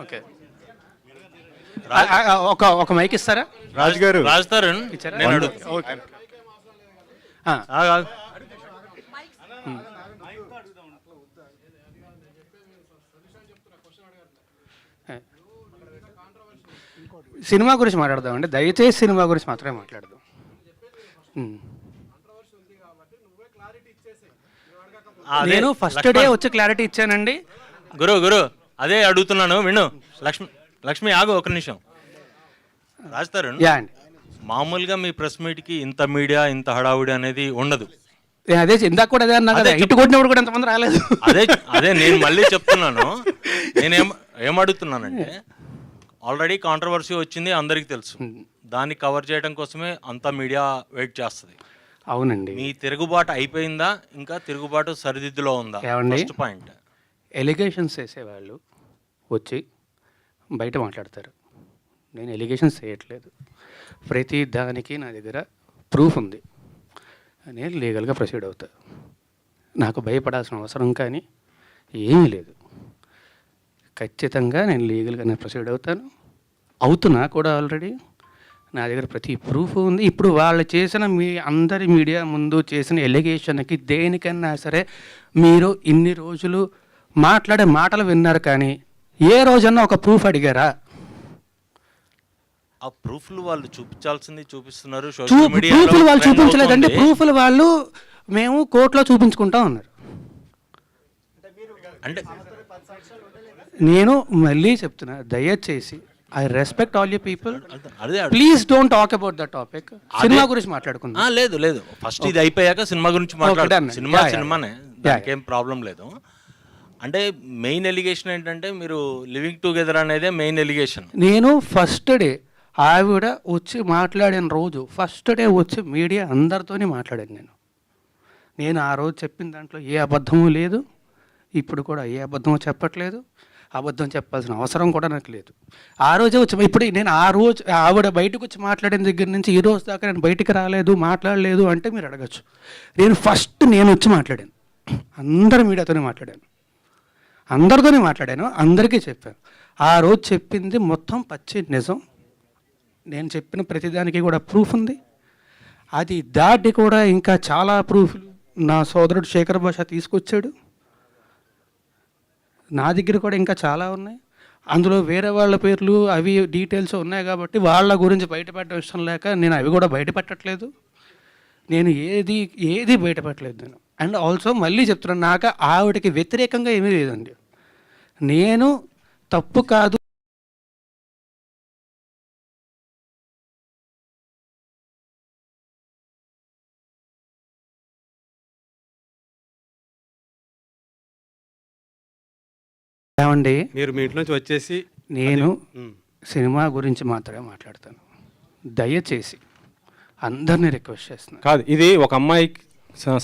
Okay, ఒక mic ఇస్తారా? రాజు గారు రాజుతారన్ ఇచ్చారా? నేను అడుగు ఓకే. సినిమా గురించి మాట్లాడదామండి, దయచేసి సినిమా గురించి మాత్రమే మాట్లాడదాం. నేను ఫస్ట్ డే వచ్చి క్లారిటీ ఇచ్చానండి. గురు అదే అడుగుతున్నాను విను. లక్ష్మి ఆగు ఒక నిమిషం. రాజుతారన్, యా అండి, మామూలుగా మీ ప్రెస్ మీట్కి ఇంత మీడియా ఇంత హడావుడి అనేది ఉండదు. అదే ఇందాక కూడా అదే అన్నా కదా, ఇటు కొట్టినప్పుడు కూడా ఎంతమంది రాలేదు. అదే నేను మళ్ళీ చెప్తున్నాను. ఏమడుగుతున్నానంటే ఆల్రెడీ కాంట్రవర్సీ వచ్చింది, అందరికీ తెలుసు. దాన్ని కవర్ చేయడం కోసమే అంతా మీడియా వెయిట్ చేస్తుంది. అవునండి. మీ తిరుగుబాటు అయిపోయిందా, ఇంకా తిరుగుబాటు సరిదిద్దులో ఉందా? First point. ఎలిగేషన్స్ వేసేవాళ్ళు వచ్చి బయట మాట్లాడతారు. నేను ఎలిగేషన్స్ చేయట్లేదు, ప్రతి దానికి నా దగ్గర ప్రూఫ్ ఉంది, నేను లీగల్గా ప్రొసీడ్ అవుతా. నాకు భయపడాల్సిన అవసరం కానీ ఏమీ లేదు. ఖచ్చితంగా నేను లీగల్గానే ప్రొసీడ్ అవుతున్నా కూడా. ఆల్రెడీ నా దగ్గర ప్రతి ప్రూఫ్ ఉంది. ఇప్పుడు వాళ్ళు చేసిన అందరి మీడియా ముందు చేసిన ఎలిగేషన్కి దేనికన్నా సరే మీరు ఇన్ని రోజులు మాట్లాడే మాటలు విన్నారు, కానీ ఏ రోజన్నా ఒక ప్రూఫ్ అడిగారా? ఆ ప్రూఫ్లు వాళ్ళు చూపించాల్సింది చూపిస్తున్నారు. ప్రూఫ్లు వాళ్ళు చూపించలేదండి. ప్రూఫ్లు వాళ్ళు మేము కోర్టులో చూపించుకుంటాం అన్నారు. అంటే నేను మళ్ళీ చెప్తున్నా, దయచేసి I respect all you people, please don't talk about the topic. Cinema గురించి మాట్లాడుకుందాం. లేదు ఫస్ట్ ఇది అయిపోయాక సినిమా గురించి మాట్లాడదాం. సినిమానే, దానికేం ప్రాబ్లం లేదు. అంటే మెయిన్ ఎలిగేషన్ ఏంటంటే మీరు లివింగ్ టుగెదర్ అనేదే మెయిన్ ఎలిగేషన్. నేను ఫస్ట్ డే ఆవిడ వచ్చి మాట్లాడిన రోజు, ఫస్ట్ డే వచ్చి మీడియా అందరితోనే మాట్లాడాను. నేను ఆ రోజు చెప్పిన దాంట్లో ఏ అబద్ధము లేదు, ఇప్పుడు కూడా ఏ అబద్ధమో చెప్పట్లేదు. అబద్ధం చెప్పాల్సిన అవసరం కూడా నాకు లేదు. ఆ రోజే వచ్చి, ఇప్పుడు నేను ఆ రోజు ఆవిడ బయటకు వచ్చి మాట్లాడిన దగ్గర నుంచి ఈ రోజు దాకా నేను బయటికి రాలేదు, మాట్లాడలేదు అంటే మీరు అడగచ్చు. నేను వచ్చి మాట్లాడాను, అందరి మీడియాతోనే మాట్లాడాను, అందరితోనే మాట్లాడాను, అందరికీ చెప్పాను. ఆ రోజు చెప్పింది మొత్తం పచ్చి నిజం. నేను చెప్పిన ప్రతిదానికి కూడా ప్రూఫ్ ఉంది. అది దాటి కూడా ఇంకా చాలా ప్రూఫ్లు నా సోదరుడు శేఖర్ భాష తీసుకొచ్చాడు. నా దగ్గర కూడా ఇంకా చాలా ఉన్నాయి. అందులో వేరే వాళ్ళ పేర్లు అవి డీటెయిల్స్ ఉన్నాయి కాబట్టి వాళ్ళ గురించి బయటపెట్టడం ఇష్టం లేక నేను అవి కూడా బయటపెట్టట్లేదు. నేను ఏది బయటపెట్టలేదు నేను. అండ్ ఆల్సో మళ్ళీ చెప్తున్నాను, నాకు ఆవిడకి వ్యతిరేకంగా ఏమీ లేదండి. నేను తప్పు కాదు ఏమండి, మీరు మీ ఇంటి నుంచి వచ్చేసి నేను సినిమా గురించి మాత్రమే మాట్లాడతాను. దయచేసి అందరినీ రిక్వెస్ట్ చేస్తున్నాను. కాదు, ఇది ఒక అమ్మాయికి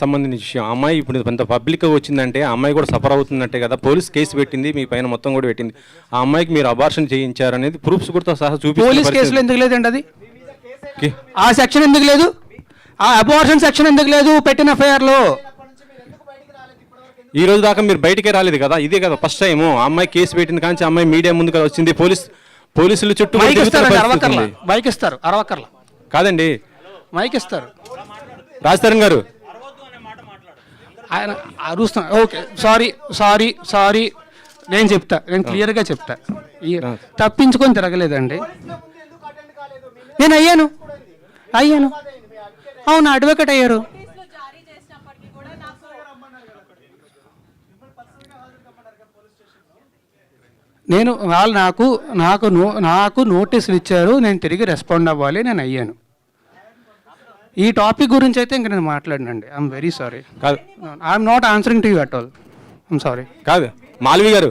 సంబంధించిన విషయం. అమ్మాయి ఇప్పుడు కొంత పబ్లిక్గా వచ్చిందంటే ఆ అమ్మాయి కూడా సఫర్ అవుతుందంటే కదా. పోలీస్ కేసు పెట్టింది, మీ పైన మొత్తం కూడా పెట్టింది. ఆ అమ్మాయికి మీరు అబార్షన్ చేయించారు అనేది ప్రూఫ్స్ కూడా సహా చూపించారు. పోలీస్ కేసులో ఎందుకు లేదండి అది? ఆ సెక్షన్ ఎందుకు లేదు? ఆ అబార్షన్ సెక్షన్ ఎందుకు లేదు పెట్టిన ఎఫ్ఐఆర్లో? ఈ రోజు దాకా మీరు బయటికే రాలేదు కదా, ఇదే కదా ఫస్ట్ టైం. అమ్మాయి కేసు పెట్టింది కానీ అమ్మాయి మీడియా ముందు కదా వచ్చింది. పోలీసులు చుట్టూ మైక్ ఇస్తారు, అరవకర్లా కాదండి, మైక్ ఇస్తారు. రాజతరణ్ గారు ఆయన అరుస్తున్నారు. ఓకే, సారీ, నేను క్లియర్గా చెప్తా. తప్పించుకొని తిరగలేదండి. నేను అయ్యాను, అవును, అడ్వకేట్ అయ్యారు. నేను వాళ్ళు నాకు నోటీసులు ఇచ్చారు, నేను తిరిగి రెస్పాండ్ అవ్వాలి, నేను అయ్యాను. ఈ టాపిక్ గురించి అయితే ఇంక నేను మాట్లాడినండి. I'm very sorry. కాదు, I'm not answering to you at all. I'm sorry. కాదు మాల్వి గారు,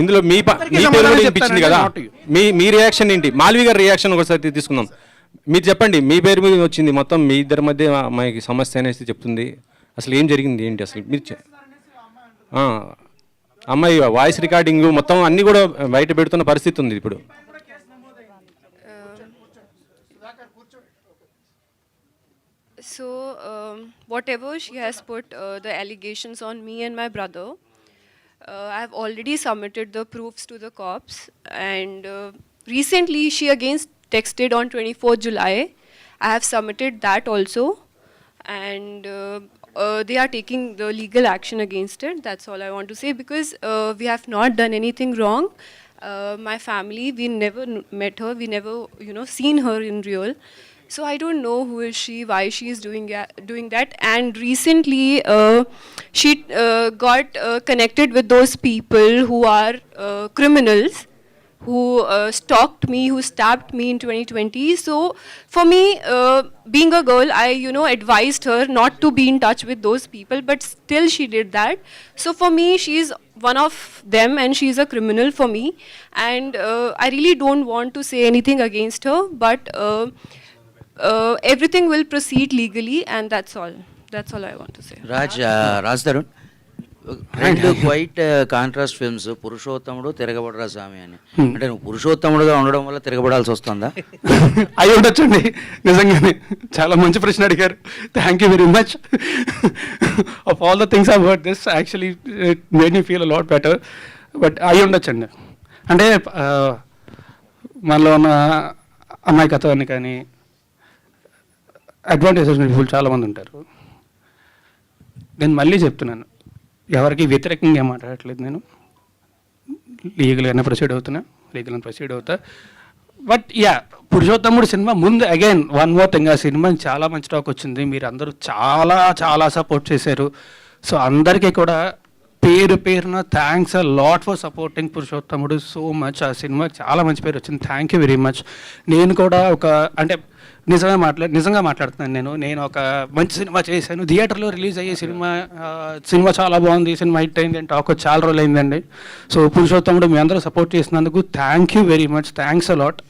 ఇందులో మీ పేరు కూడా వినిపించింది కదా, మీ రియాక్షన్ ఏంటి? మాల్వి గారి రియాక్షన్ ఒకసారి తీసుకుందాం. మీరు చెప్పండి, మీ పేరు మీద వచ్చింది, మొత్తం మీ ఇద్దరి మధ్య అమ్మాయికి సమస్య అనేసి చెప్తుంది. అసలు ఏం జరిగింది ఏంటి అసలు? మీరు అమ్మాయి వాయిస్ రికార్డింగ్ మొత్తం అన్నీ కూడా బయట పెడుతున్న పరిస్థితి ఉంది ఇప్పుడు. So whatever she has put the allegations on me and my brother, I've already submitted the proofs to the cops, and recently she again texted on 24th July. I have submitted that also, and they are taking the legal action against it. That's all I want to say, because we have not done anything wrong. My family, we never met her, we never, seen her in real. So I don't know who is she, why she is doing that. And recently, she got connected with those people who are criminals, who stalked me, who stabbed me in 2020. So for me, being a girl, I advised her not to be in touch with those people, but still she did that. So for me, she is one of them, and she is a criminal for me. And I really don't want to say anything against her, but everything will proceed legally, and that's all. That's all I want to say. Raj Tarun, రెండు quiet contrast films, పురుషోత్తముడు, తిరగబడరా స్వామి అని. అంటే నువ్వు పురుషోత్తముడుగా ఉండడం వల్ల తిరగబడాల్సి వస్తుందా? అయి ఉండొచ్చండి, నిజంగానే చాలా మంచి ప్రశ్న అడిగారు. Thank you very much. Of all the things I heard this actually it made me feel a lot better. But అయి ఉండొచ్చండి. అంటే మనలో ఉన్న అమాయకత్వాన్ని కానీ అడ్వాంటేజెస్ పీపుల్ చాలామంది ఉంటారు. నేను మళ్ళీ చెప్తున్నాను, ఎవరికి వ్యతిరేకంగా ఏం మాట్లాడట్లేదు. నేను లీగల్గానే ప్రొసీడ్ అవుతా. బట్ పురుషోత్తముడు సినిమా ముందు అగైన్ వన్ మోర్ థింగ్, ఆ సినిమా చాలా మంచి టాక్ వచ్చింది. మీరు అందరూ చాలా చాలా సపోర్ట్ చేశారు. సో అందరికీ కూడా పేరు పేరున thanks a lot for supporting పురుషోత్తముడు సో మచ్. ఆ సినిమా చాలా మంచి పేరు వచ్చింది. Thank you very much. నేను కూడా అంటే నిజంగా మాట్లాడుతున్నాను. నేను ఒక మంచి సినిమా చేశాను, థియేటర్లో రిలీజ్ అయ్యే సినిమా చాలా బాగుంది, సినిమా హిట్ అయింది అని టాక్ చాలా రోజులు అయిందండి. సో పురుషోత్తముడు మీ అందరూ సపోర్ట్ చేసినందుకు thank you very much. Thanks a lot.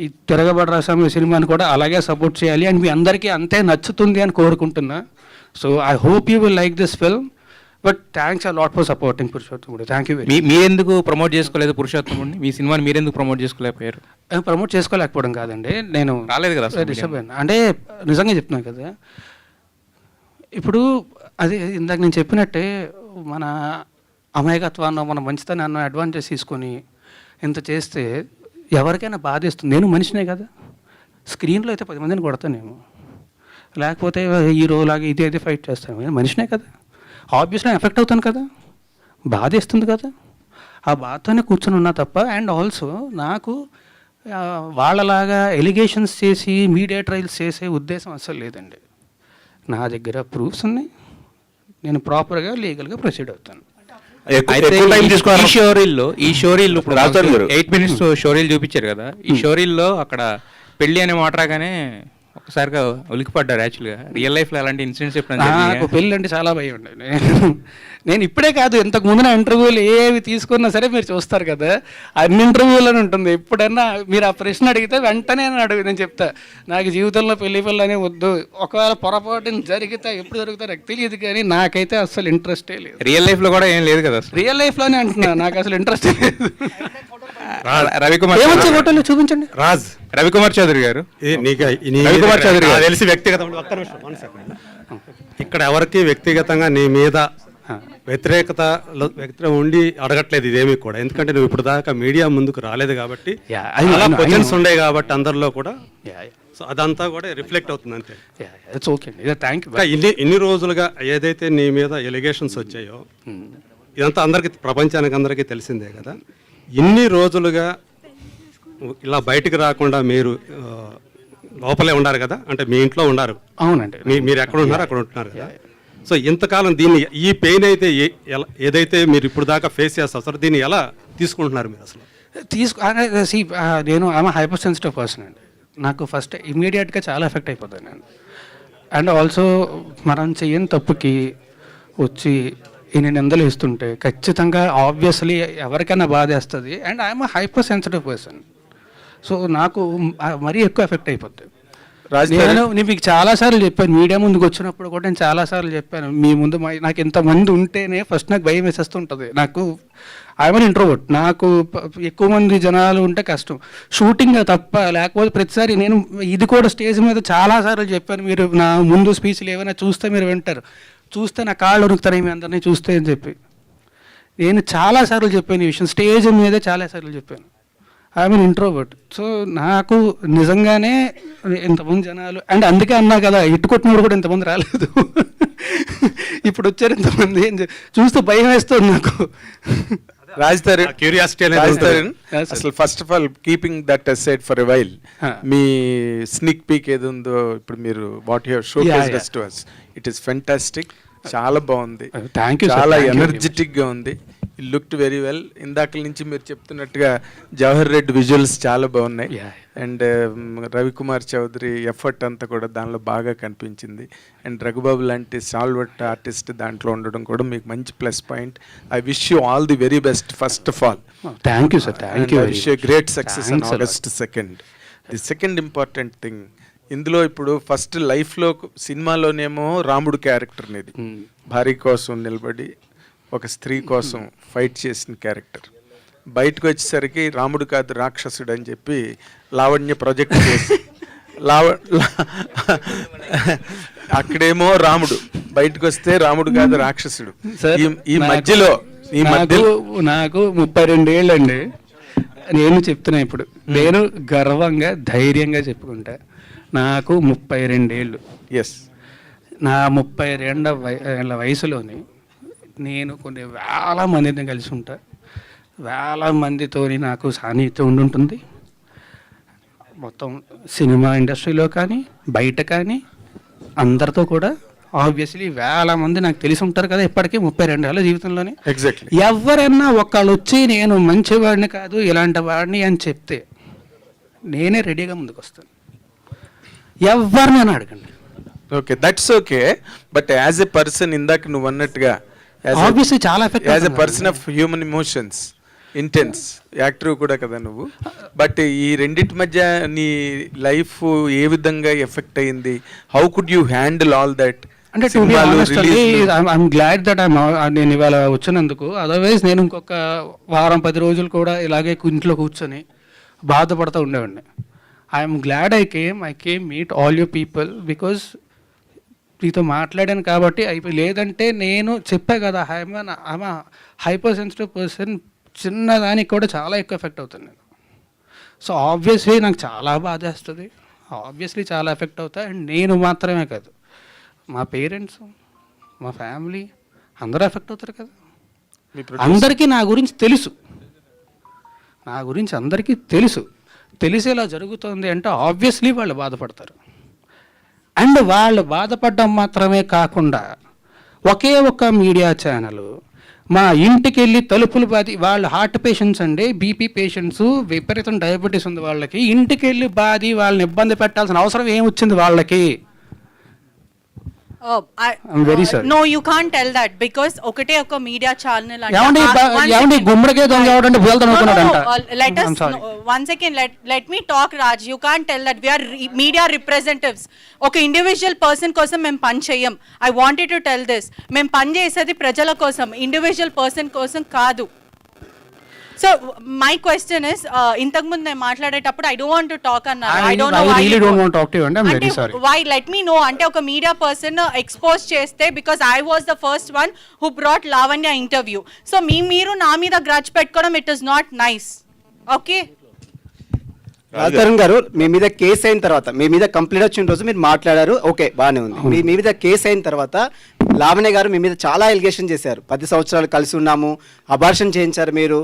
ఈ తిరగబడరా స్వామి సినిమాని కూడా అలాగే సపోర్ట్ చేయాలి, అండ్ మీ అందరికీ అంతే నచ్చుతుంది అని కోరుకుంటున్నా. So I hope you will like this film. But thanks a lot for supporting Purushothamudu. Thank you very. మీరెందుకు ప్రమోట్ చేసుకోలేదు పురుషోత్తముడిని? మీ సినిమాని మీరెందుకు ప్రమోట్ చేసుకోలేకపోయారు? ప్రమోట్ చేసుకోలేకపోవడం కాదండి, నేను రాలేదు కదా, డిస్టర్బ్ అయినా. అంటే నిజంగా చెప్తున్నాను కదా, ఇప్పుడు అది ఇందాక నేను చెప్పినట్టే మన అమాయకత్వాన్ని, మన మంచితనాన్ని అడ్వాంటేజ్ తీసుకొని ఇంత చేస్తే ఎవరికైనా బాధేస్తుంది. నేను మనిషినే కదా, స్క్రీన్లో అయితే 10 మందిని కొడతానేమో, లేకపోతే హీరోలాగా ఇది ఫైట్ చేస్తాను. నేను మనిషినే కదా, ఆబ్వియస్లీ ఎఫెక్ట్ అవుతాను కదా, బాధేస్తుంది కదా. ఆ బాధతోనే కూర్చొని ఉన్నా తప్ప. అండ్ ఆల్సో నాకు వాళ్ళలాగా ఎలిగేషన్స్ చేసి మీడియా ట్రయల్స్ చేసే ఉద్దేశం అస్సలు లేదండి. నా దగ్గర ప్రూఫ్స్ ఉన్నాయి, నేను ప్రాపర్గా లీగల్గా ప్రొసీడ్ అవుతాను. ఈ షోరీల్లో ఇప్పుడు 8 minutes షోరీలు చూపించారు కదా, ఈ షోరీల్లో అక్కడ పెళ్ళి అనే మాట రాగానే ఒకసారిగా ఉలికిపడ్డారు. యాక్చువల్గా రియల్ లైఫ్లో అలాంటి ఇన్సిడెంట్స్ నాకు పెళ్ళి అంటే చాలా భయం ఉండే. నేను ఇప్పుడే కాదు, ఇంతకు ముందు నా ఇంటర్వ్యూలు ఏవి తీసుకున్నా సరే మీరు చూస్తారు కదా, అన్ని ఇంటర్వ్యూలను ఉంటుంది. ఎప్పుడన్నా మీరు ఆ ప్రశ్న అడిగితే వెంటనే నేను చెప్తా, నాకు జీవితంలో పెళ్లి అనే వద్దు. ఒకవేళ పొరపాటున జరిగితే ఎప్పుడు జరుగుతా నాకు తెలియదు, కానీ నాకైతే అసలు ఇంట్రెస్టే లేదు. రియల్ లైఫ్లో కూడా ఏం లేదు కదా, రియల్ లైఫ్లోనే అంటున్నా, నాకు అసలు ఇంట్రెస్టే లేదు. రవికుమార్ ఫోటోలు చూపించండి. రవికుమార్ చౌదరి గారు, రవికుమార్ చౌదరి గారు తెలిసి వ్యక్తిగతంగా ఇక్కడ ఎవరికి వ్యక్తిగతంగా నీ మీద వ్యతిరేకత ఉండి అడగట్లేదు ఇదేమీ కూడా. ఎందుకంటే నువ్వు ఇప్పుడు దాకా మీడియా ముందుకు రాలేదు కాబట్టి, అలా క్వశ్చన్స్ ఉండే కాబట్టి అందరిలో కూడా. సో అదంతా కూడా రిఫ్లెక్ట్ అవుతుంది అంతే. ఇన్ని రోజులుగా ఏదైతే నీ మీద ఎలిగేషన్స్ వచ్చాయో ఇదంతా అందరికి, ప్రపంచానికి అందరికీ తెలిసిందే కదా. ఇన్ని రోజులుగా ఇలా బయటకు రాకుండా మీరు లోపలే ఉన్నారు కదా, అంటే మీ ఇంట్లో ఉన్నారు. అవునండి, మీరు ఎక్కడ ఉన్నారు అక్కడ ఉంటున్నారు కదా. సో ఇంతకాలం దీన్ని, ఈ పెయిన్ అయితే ఏదైతే మీరు ఇప్పుడు దాకా ఫేస్ చేస్తారు, దీన్ని ఎలా తీసుకుంటున్నారు మీరు అసలు? నేను ఆమె హైపర్ సెన్సిటివ్ పర్సన్ అండి. నాకు ఫస్ట్ ఇమ్మీడియట్గా చాలా ఎఫెక్ట్ అయిపోతాను నేను. అండ్ ఆల్సో మనం చేయని తప్పుకి వచ్చి ఇన్ని నిందలు ఇస్తుంటే ఖచ్చితంగా ఆబ్వియస్లీ ఎవరికైనా బాధేస్తుంది. And I'm hyper sensitive person. So నాకు మరీ ఎక్కువ ఎఫెక్ట్ అయిపోతుంది. నేను మీకు చాలాసార్లు చెప్పాను, మీడియా ముందుకు వచ్చినప్పుడు కూడా నేను చాలాసార్లు చెప్పాను, మీ ముందు నాకు ఇంతమంది ఉంటేనే ఫస్ట్ నాకు భయం వేసేస్తుంటుంది. నాకు ఐఎమ్ ఇంట్రోవర్ట్, నాకు ఎక్కువ మంది జనాలు ఉంటే కష్టం. షూటింగ్ తప్ప, లేకపోతే ప్రతిసారి నేను ఇది కూడా స్టేజ్ మీద చాలాసార్లు చెప్పాను, మీరు నా ముందు స్పీచ్లు ఏమైనా చూస్తే మీరు వింటారు, చూస్తే నా కాళ్ళు ఉరుకుతాయి మీ అందరినీ చూస్తే అని చెప్పి. నేను చాలాసార్లు చెప్పాను ఈ విషయం, స్టేజ్ మీదే చాలాసార్లు చెప్పాను. I mean introvert. సో నాకు నిజంగానే ఇంతమంది జనాలు, అండ్ అందుకే అన్నా కదా ఇటు కొట్టినప్పుడు కూడా ఇంతమంది రాలేదు. ఇప్పుడు వచ్చారు ఇంతమంది, చూస్తే భయం వేస్తుంది నాకు. క్యూరియాసిటీ అసలు first of all keeping that aside for a while, me స్నిక్ peak ఏది ఉందో ఇప్పుడు మీరు what you have showcased to us, it is fantastic, చాలా బాగుంది, థ్యాంక్ యూ, చాలా ఎనర్జెటిక్ గా ఉంది, యు లుక్డ్ వెరీ వెల్. ఇందాక నుంచి మీరు చెప్తున్నట్టుగా జవహర్ రెడ్డి విజువల్స్ చాలా బాగున్నాయి, అండ్ రవికుమార్ చౌదరి ఎఫర్ట్ అంతా కూడా దానిలో బాగా కనిపించింది, అండ్ రఘుబాబు లాంటి సాల్వర్ట్ ఆర్టిస్ట్ దాంట్లో ఉండడం కూడా మీకు మంచి plus point. I wish you all the very best first of all. Thank you sir, thank you. I wish you great success on August 2nd. The second important thing, ఇందులో ఇప్పుడు first లైఫ్లో సినిమాలోనేమో రాముడు character అనేది భార్య కోసం నిలబడి ఒక స్త్రీ కోసం ఫైట్ చేసిన క్యారెక్టర్, బయటకు వచ్చేసరికి రాముడు కాదు రాక్షసుడు అని చెప్పి లావణ్య ప్రొజెక్ట్ చేసి అక్కడేమో రాముడు, బయటకు వస్తే రాముడు కాదు రాక్షసుడు. ఈ మధ్యలో నాకు 32 ఏళ్ళు అండి. నేను చెప్తున్నా ఇప్పుడు, నేను గర్వంగా ధైర్యంగా చెప్పుకుంటా, నాకు 32 ఏళ్ళు. ఎస్, నా 32 ఏళ్ళ వయసులోని నేను కొన్ని వేల మందిని కలిసి ఉంటా, వేల మందితో నాకు సాన్నిహిత్యం ఉండుంటుంది. మొత్తం సినిమా ఇండస్ట్రీలో కానీ బయట కానీ అందరితో కూడా ఆబ్వియస్లీ వేల మంది నాకు తెలిసి ఉంటారు కదా ఇప్పటికీ 32 ఏళ్ళ జీవితంలోనే. ఎగ్జాక్ట్లీ. ఎవరైనా ఒకళ్ళు వచ్చి నేను మంచివాడిని కాదు ఇలాంటి వాడిని అని చెప్తే నేనే రెడీగా ముందుకు వస్తాను, ఎవరినైనా అడగండి. Okay, that's okay, but as a person ఇందాక నువ్వు అన్నట్టుగా ఆబ్వియస్లీ చాలా effect as a person of human emotions, intense actor కూడా కదా నువ్వు, బట్ ఈ రెండింటి మధ్య నీ లైఫ్ ఏ విధంగా ఎఫెక్ట్ అయింది? How could you handle all that? అంటే to be honest I'm glad that నేను ఇవాళ వచ్చినందుకు. అదర్వైజ్ నేను ఇంకొక వారం 10 రోజులు కూడా ఇలాగే ఇంట్లో కూర్చొని బాధపడుతూ ఉండేవాడిని. I'm glad I came meet all you people because మీతో మాట్లాడాను కాబట్టి అయిపోయి, లేదంటే నేను చెప్పా కదా ఐఎమ్ హైపర్ సెన్సిటివ్ పర్సన్, చిన్నదానికి కూడా చాలా ఎక్కువ ఎఫెక్ట్ అవుతాను నేను. సో ఆబ్వియస్లీ నాకు చాలా బాధేస్తుంది, ఆబ్వియస్లీ చాలా ఎఫెక్ట్ అవుతా. అండ్ నేను మాత్రమే కాదు, మా పేరెంట్స్, మా ఫ్యామిలీ అందరూ ఎఫెక్ట్ అవుతారు కదా. అందరికీ నా గురించి తెలుసు, నా గురించి అందరికీ తెలుసు. తెలిసేలా జరుగుతుంది అంటే ఆబ్వియస్లీ వాళ్ళు బాధపడతారు. అండ్ వాళ్ళు బాధపడడం మాత్రమే కాకుండా ఒకే ఒక్క మీడియా ఛానల్ మా ఇంటికి వెళ్ళి తలుపులు బాది, వాళ్ళు హార్ట్ పేషెంట్స్ అండి, బీపీ పేషెంట్స్, విపరీతం డయాబెటీస్ ఉంది వాళ్ళకి, ఇంటికి వెళ్ళి బాది వాళ్ళని ఇబ్బంది పెట్టాల్సిన అవసరం ఏమొచ్చింది వాళ్ళకి? I'm very sorry. No, you can't tell that because ఒకటే ఒక మీడియా ఛానల్ అంటే గుమ్మడికే దొంగ ఎవడంటే బోల్తనుకున్నాడంట. let us one second, let me talk, Raj. You can't tell that we are media representatives. ఒక ఇండివిజువల్ పర్సన్ కోసం మేము పని చేయం. I wanted to tell this. మేము పని చేసేది ప్రజల కోసం, ఇండివిజువల్ పర్సన్ కోసం కాదు. So my question is, ఇంతకు ముందు నేను మాట్లాడేటప్పుడు I don't want to talk అన్నారు. I don't know why. I really don't want to talk to you and I'm very sorry. Why? Let me know. అంటే ఒక media person expose చేస్తే, because I was the first one who brought Lavanya interview. So మీరు నా మీద grudge పెట్టుకోవడం, it is not nice. Okay? Raj Tarun గారు, మీ మీద case అయిన తర్వాత, మీ మీద కంప్లైంట్ వచ్చిన రోజు మీరు మాట్లాడారు, ఓకే బాగానే ఉంది. మీ మీద కేసు అయిన తర్వాత లావణ్య గారు మీ మీద చాలా ఎలిగేషన్ చేశారు. 10 సంవత్సరాలు కలిసి ఉన్నాము, అబార్షన్ చేయించారు, మీరు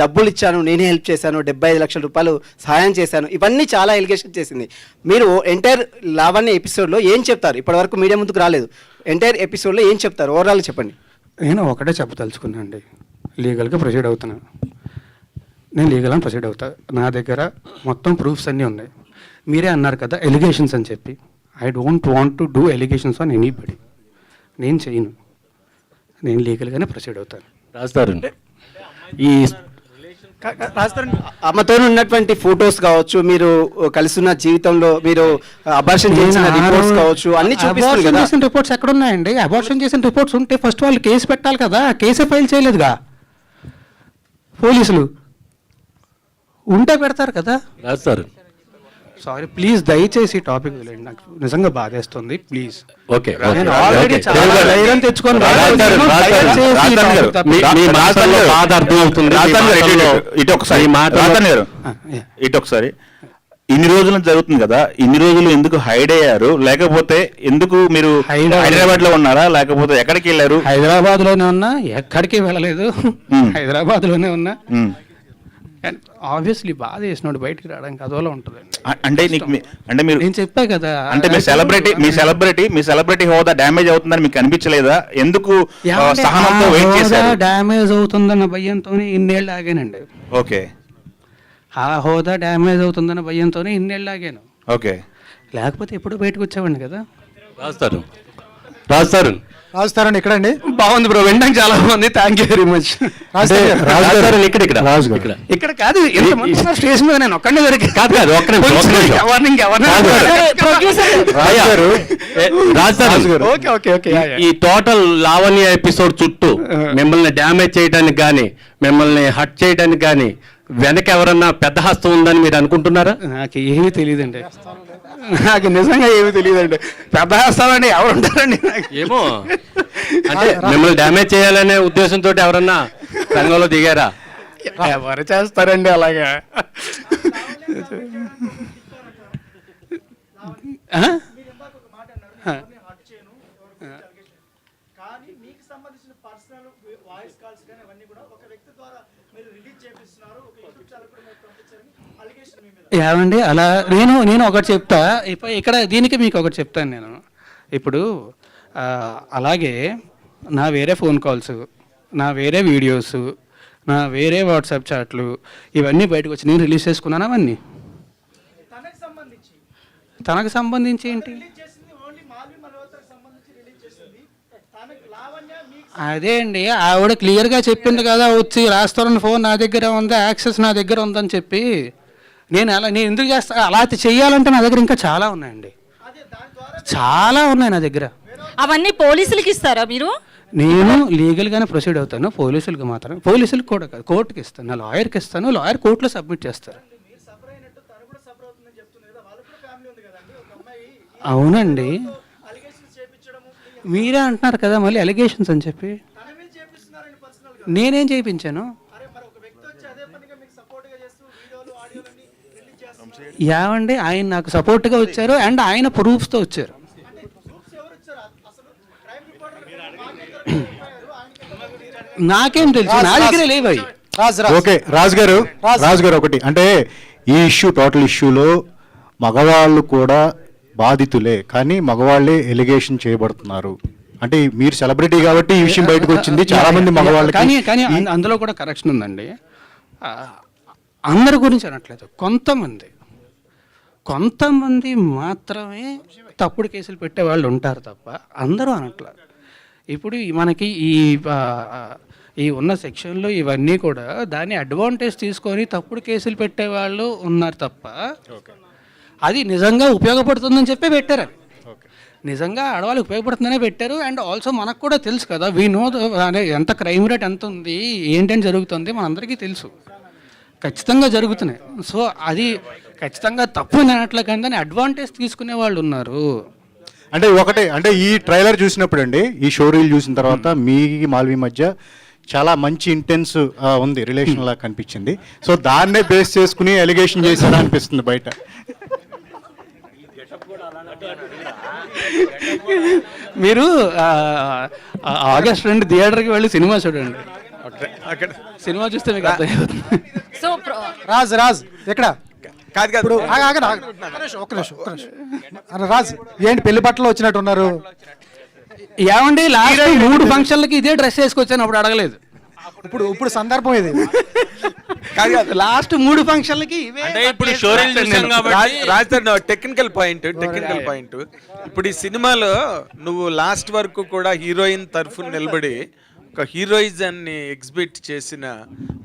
డబ్బులు ఇచ్చాను, నేనే హెల్ప్ చేశాను, 75 లక్షల రూపాయలు సహాయం చేశాను, ఇవన్నీ చాలా ఎలిగేషన్ చేసింది. మీరు ఎంటైర్ లావణ్య ఎపిసోడ్లో ఏం చెప్తారు? ఇప్పటివరకు మీడియా ముందుకు రాలేదు, ఎంటైర్ ఎపిసోడ్లో ఏం చెప్తారు? ఓవరాల్ చెప్పండి. నేను ఒకటే చెప్పదలుచుకున్నా అండి, లీగల్గా ప్రొసీడ్ అవుతున్నాను. నేను లీగల్గా ప్రొసీడ్ అవుతా, నా దగ్గర మొత్తం ప్రూఫ్స్ అన్నీ ఉన్నాయి. మీరే అన్నారు కదా ఎలిగేషన్స్ అని చెప్పి, I don't want to do allegations on anybody. నేను చేయను, నేను లీగల్గానే ప్రొసీడ్ అవుతాను. రాస్తారు ఈ అమ్మతో ఉన్నటువంటి ఫొటోస్ కావచ్చు, మీరు కలిసి ఉన్న జీవితంలో మీరు అబార్షన్ చేసిన రిపోర్ట్స్ కావచ్చు, అన్ని చూపిస్తారు కదా. చేసిన రిపోర్ట్స్ ఎక్కడ ఉన్నాయండి? అబార్షన్ చేసిన రిపోర్ట్స్ ఉంటే ఫస్ట్ వాళ్ళు కేసు పెట్టాలి కదా, కేసే ఫైల్ చేయలేదుగా పోలీసులు, ఉంటే పెడతారు కదా. రాస్తారు. సారీ ప్లీజ్ దయచేసి ఈ టాపిక్ వదిలేండి, నాకు నిజంగా బాధేస్తుంది ప్లీజ్. ఓకే నేను ఆల్రెడీ చాలా ధైర్యం తెచ్చుకొని బాధ అర్థం అవుతుంది. ఇటు ఒకసారి ఇన్ని రోజులు జరుగుతుంది కదా, ఇన్ని రోజులు ఎందుకు హైడ్ అయ్యారు, లేకపోతే ఎందుకు మీరు హైదరాబాద్ లో ఉన్నారా, లేకపోతే ఎక్కడికి వెళ్ళారు? హైదరాబాద్ లోనే ఉన్నా, ఎక్కడికి వెళ్ళలేదు, హైదరాబాద్ లోనే ఉన్నా. ఆబ్వియస్లీ బాధ చేసినోడు బయటికి రావడానికి అదోలా ఉంటుంది. అంటే నీకు అంటే మీరు నేను చెప్పా కదా, అంటే మీ సెలబ్రిటీ హోదా డ్యామేజ్ అవుతుందని మీకు అనిపించలేదా? ఎందుకు సహనంతో వెయిట్ చేశారు? డ్యామేజ్ అవుతుందన్న భయంతోనే ఇన్నేళ్ళు ఆగానండి. ఓకే, ఆ హోదా డ్యామేజ్ అవుతుందన్న భయంతోనే ఇన్నేళ్ళు ఆగాను. ఓకే, లేకపోతే ఎప్పుడు బయటకు వచ్చేవాడిని కదా. రాజుతారని ఎక్కడండి? బాగుంది బ్రో, వినడానికి చాలా బాగుంది, థ్యాంక్ యూ వెరీ మచ్. ఇక్కడ కాదు, స్టేషన్ మీద నేను ఒక్కడే దొరికి ఈ టోటల్ లావణ్య ఎపిసోడ్ చుట్టూ మిమ్మల్ని డ్యామేజ్ చేయడానికి కానీ, మిమ్మల్ని హట్ చేయడానికి కానీ వెనక ఎవరన్నా పెద్ద హస్తం ఉందని మీరు అనుకుంటున్నారా? నాకు ఏమీ తెలియదండి, నాకు నిజంగా ఏమీ తెలియదండి. పెద్ద హస్తాలండి ఎవరు ఉంటారండి? ఏమో, అంటే మిమ్మల్ని డ్యామేజ్ చేయాలనే ఉద్దేశంతో ఎవరన్నా రంగంలో దిగారా? ఎవరు చేస్తారండి అలాగా? ఏమండి అలా నేను ఒకటి చెప్తా, ఇక్కడ దీనికి మీకు ఒకటి చెప్తాను నేను. ఇప్పుడు అలాగే నా వేరే ఫోన్ కాల్స్, నా వేరే వీడియోస్, నా వేరే వాట్సాప్ చాట్లు ఇవన్నీ బయటకు వచ్చి నేను రిలీజ్ చేసుకున్నాను. అవన్నీ తనకు సంబంధించి ఏంటి? అదే అండి, ఆవిడ క్లియర్గా చెప్పింది కదా, వచ్చి రాస్తారని ఫోన్ నా దగ్గర ఉంది, యాక్సెస్ నా దగ్గర ఉందని చెప్పి. నేను ఎందుకు చేస్తా? అలా చెయ్యాలంటే నా దగ్గర ఇంకా చాలా ఉన్నాయండి, చాలా ఉన్నాయి నా దగ్గర. అవన్నీ పోలీసులకి ఇస్తారా మీరు? నేను లీగల్గానే ప్రొసీడ్ అవుతాను, పోలీసులకు మాత్రం, పోలీసులకు కూడా కాదు, కోర్టుకి ఇస్తాను, నా లాయర్కి ఇస్తాను, లాయర్ కోర్టులో సబ్మిట్ చేస్తారు. అవునండి, మీరే అంటున్నారు కదా మళ్ళీ అలిగేషన్స్ అని చెప్పి. నేనేం చేయించాను? ఏమండి, ఆయన నాకు సపోర్ట్గా వచ్చారు అండ్ ఆయన ప్రూఫ్స్తో వచ్చారు. నాకేం తెలుసు, నా దగ్గరే లేవు అవి. ఓకే రాజు గారు ఒకటి అంటే ఈ ఇష్యూ టోటల్ ఇష్యూలో మగవాళ్ళు కూడా బాధితులే, కానీ మగవాళ్ళే ఎలిగేషన్ చేయబడుతున్నారు. అంటే మీరు సెలబ్రిటీ కాబట్టి ఈ విషయం బయటకు వచ్చింది, చాలా మంది మగవాళ్ళకి. కానీ అందులో కూడా కరెక్షన్ ఉందండి. అందరి గురించి అనట్లేదు, కొంతమంది మాత్రమే తప్పుడు కేసులు పెట్టే వాళ్ళు ఉంటారు తప్ప అందరూ అనట్లేదు. ఇప్పుడు మనకి ఈ ఉన్న సెక్షన్లో ఇవన్నీ కూడా దాన్ని అడ్వాంటేజ్ తీసుకొని తప్పుడు కేసులు పెట్టే వాళ్ళు ఉన్నారు తప్ప, అది నిజంగా ఉపయోగపడుతుందని చెప్పి పెట్టారు. నిజంగా ఆడవాళ్ళకి ఉపయోగపడుతుందనే పెట్టారు. అండ్ ఆల్సో మనకు కూడా తెలుసు కదా, వీ నో అదే ఎంత క్రైమ్ రేట్ ఎంత ఉంది, ఏంటని జరుగుతుంది మనందరికీ తెలుసు, ఖచ్చితంగా జరుగుతున్నాయి. సో అది ఖచ్చితంగా తప్పు అనట్లే, కానీ దాన్ని అడ్వాంటేజ్ తీసుకునే వాళ్ళు ఉన్నారు. అంటే ఒకటే, అంటే ఈ ట్రైలర్ చూసినప్పుడు అండి, ఈ షో రీల్ చూసిన తర్వాత మీ మాల్వి మధ్య చాలా మంచి ఇంటెన్స్ ఉంది, రిలేషన్ లా కనిపించింది. సో దాన్నే బేస్ చేసుకుని ఎలిగేషన్ చేశారా అనిపిస్తుంది బయట. మీరు ఆగస్ట్ 2 థియేటర్కి వెళ్ళి సినిమా చూడండి, సినిమా చూస్తే మీకు అర్థమవుతుంది. సో రాజ్ ఎక్కడ కాదు ఒక్క నిమిషం రాజ్, ఏంటి పెళ్లి బట్టలు వచ్చినట్టు ఉన్నారు? ఏమండి లాస్ట్ 3 ఫంక్షన్లకి ఇదే డ్రెస్ వేసుకొచ్చాను, అప్పుడు అడగలేదు. ఇప్పుడు సందర్భం ఇది కాదు, లాస్ట్ 3 ఫంక్షన్లకి ఇప్పుడు షోరీల్ చూసాం కాబట్టి రాజధాని టెక్నికల్ పాయింట్. ఇప్పుడు ఈ సినిమాలో నువ్వు లాస్ట్ వరకు కూడా హీరోయిన్ తరఫున నిలబడి ఒక హీరోయిజాన్ని ఎగ్జిబిట్ చేసిన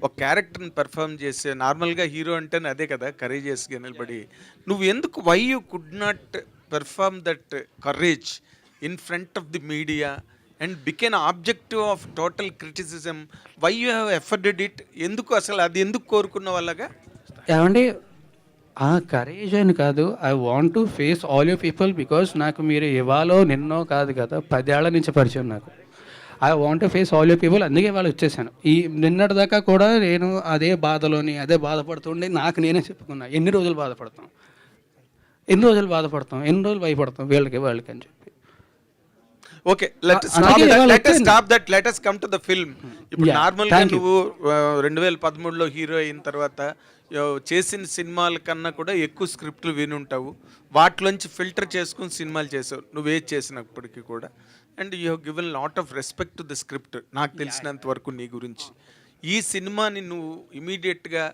ఒక క్యారెక్టర్ని పెర్ఫామ్ చేసే, నార్మల్గా హీరో అంటే అదే కదా, కరేజియస్గా నిలబడి, నువ్వు ఎందుకు why you could not perform that courage in front of the media and became objective of total criticism? Why you have afforded it? ఎందుకు అసలు అది ఎందుకు కోరుకున్న వాళ్ళగా? ఏమండి ఆ కరేజ్ అని కాదు, I want to face all you people, because నాకు మీరు ఇవాళ నిన్నో కాదు కదా, 10 ఏళ్ల నుంచి పరిచయం నాకు. I want to face all you people, అందుకే వాళ్ళు వచ్చేసాను. ఈ నిన్నటి దాకా కూడా నేను అదే బాధలోని అదే బాధపడుతుండే నాకు నేనే చెప్పుకున్నా, ఎన్ని రోజులు బాధపడతాం, ఎన్ని రోజులు భయపడతాం వీళ్ళకి వాళ్ళకి అని చెప్పి. Okay, let us come to the film. ఇప్పుడు నార్మల్ గా నువ్వు 2013లో హీరో అయిన తర్వాత చేసిన సినిమాల కన్నా కూడా ఎక్కువ స్క్రిప్ట్లు వినుంటావు, వాటిలోంచి ఫిల్టర్ చేసుకుని సినిమాలు చేసావు నువ్వేది చేసినప్పటికీ కూడా. And you have given lot of respect to the script నాకు తెలిసినంత వరకు నీ గురించి. ఈ సినిమాని నువ్వు ఇమీడియట్గా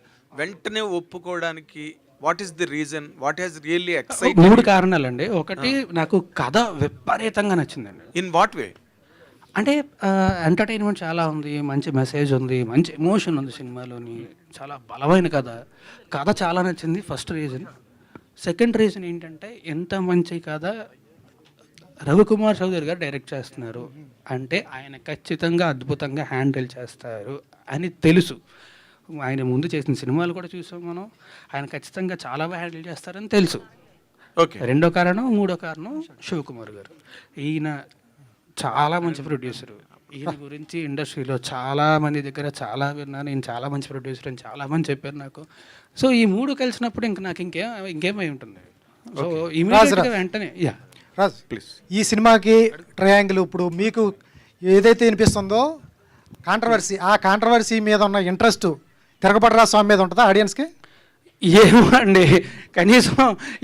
వెంటనే ఒప్పుకోవడానికి what is the reason, what has really excite? 3 కారణాలండి. ఒకటి, నాకు కథ విపరీతంగా నచ్చిందండి. In what way? అంటే ఎంటర్టైన్మెంట్ చాలా ఉంది, మంచి మెసేజ్ ఉంది, మంచి ఎమోషన్ ఉంది సినిమాలోని, చాలా బలమైన కథ చాలా నచ్చింది. First reason. సెకండ్ రీజన్ ఏంటంటే, ఎంత మంచి కథ రవికుమార్ చౌదరి గారు డైరెక్ట్ చేస్తున్నారు అంటే ఆయన ఖచ్చితంగా అద్భుతంగా హ్యాండిల్ చేస్తారు అని తెలుసు. ఆయన ముందు చేసిన సినిమాలు కూడా చూసాం మనం, ఆయన ఖచ్చితంగా చాలా బాగా హ్యాండిల్ చేస్తారని తెలుసు. ఓకే. రెండో కారణం, మూడో కారణం శివకుమార్ గారు. ఈయన చాలా మంచి ప్రొడ్యూసరు. ఈయన గురించి ఇండస్ట్రీలో చాలా మంది దగ్గర చాలా విన్నాను, ఈయన చాలా మంచి ప్రొడ్యూసర్ అని చాలా మంది చెప్పారు నాకు. సో ఈ 3 కలిసినప్పుడు ఇంక నాకు ఇంకేమై ఉంటుంది. సో ఇమీడియట్గా వెంటనే రాజ్ ప్లీజ్. ఈ సినిమాకి ట్రయాంగిల్ ఇప్పుడు మీకు ఏదైతే వినిపిస్తుందో కాంట్రవర్సీ, ఆ కాంట్రవర్సీ మీద ఉన్న ఇంట్రెస్ట్ తిరగబడరా స్వామి మీద ఉంటుందా ఆడియన్స్కి? ఏమో అండి, కనీసం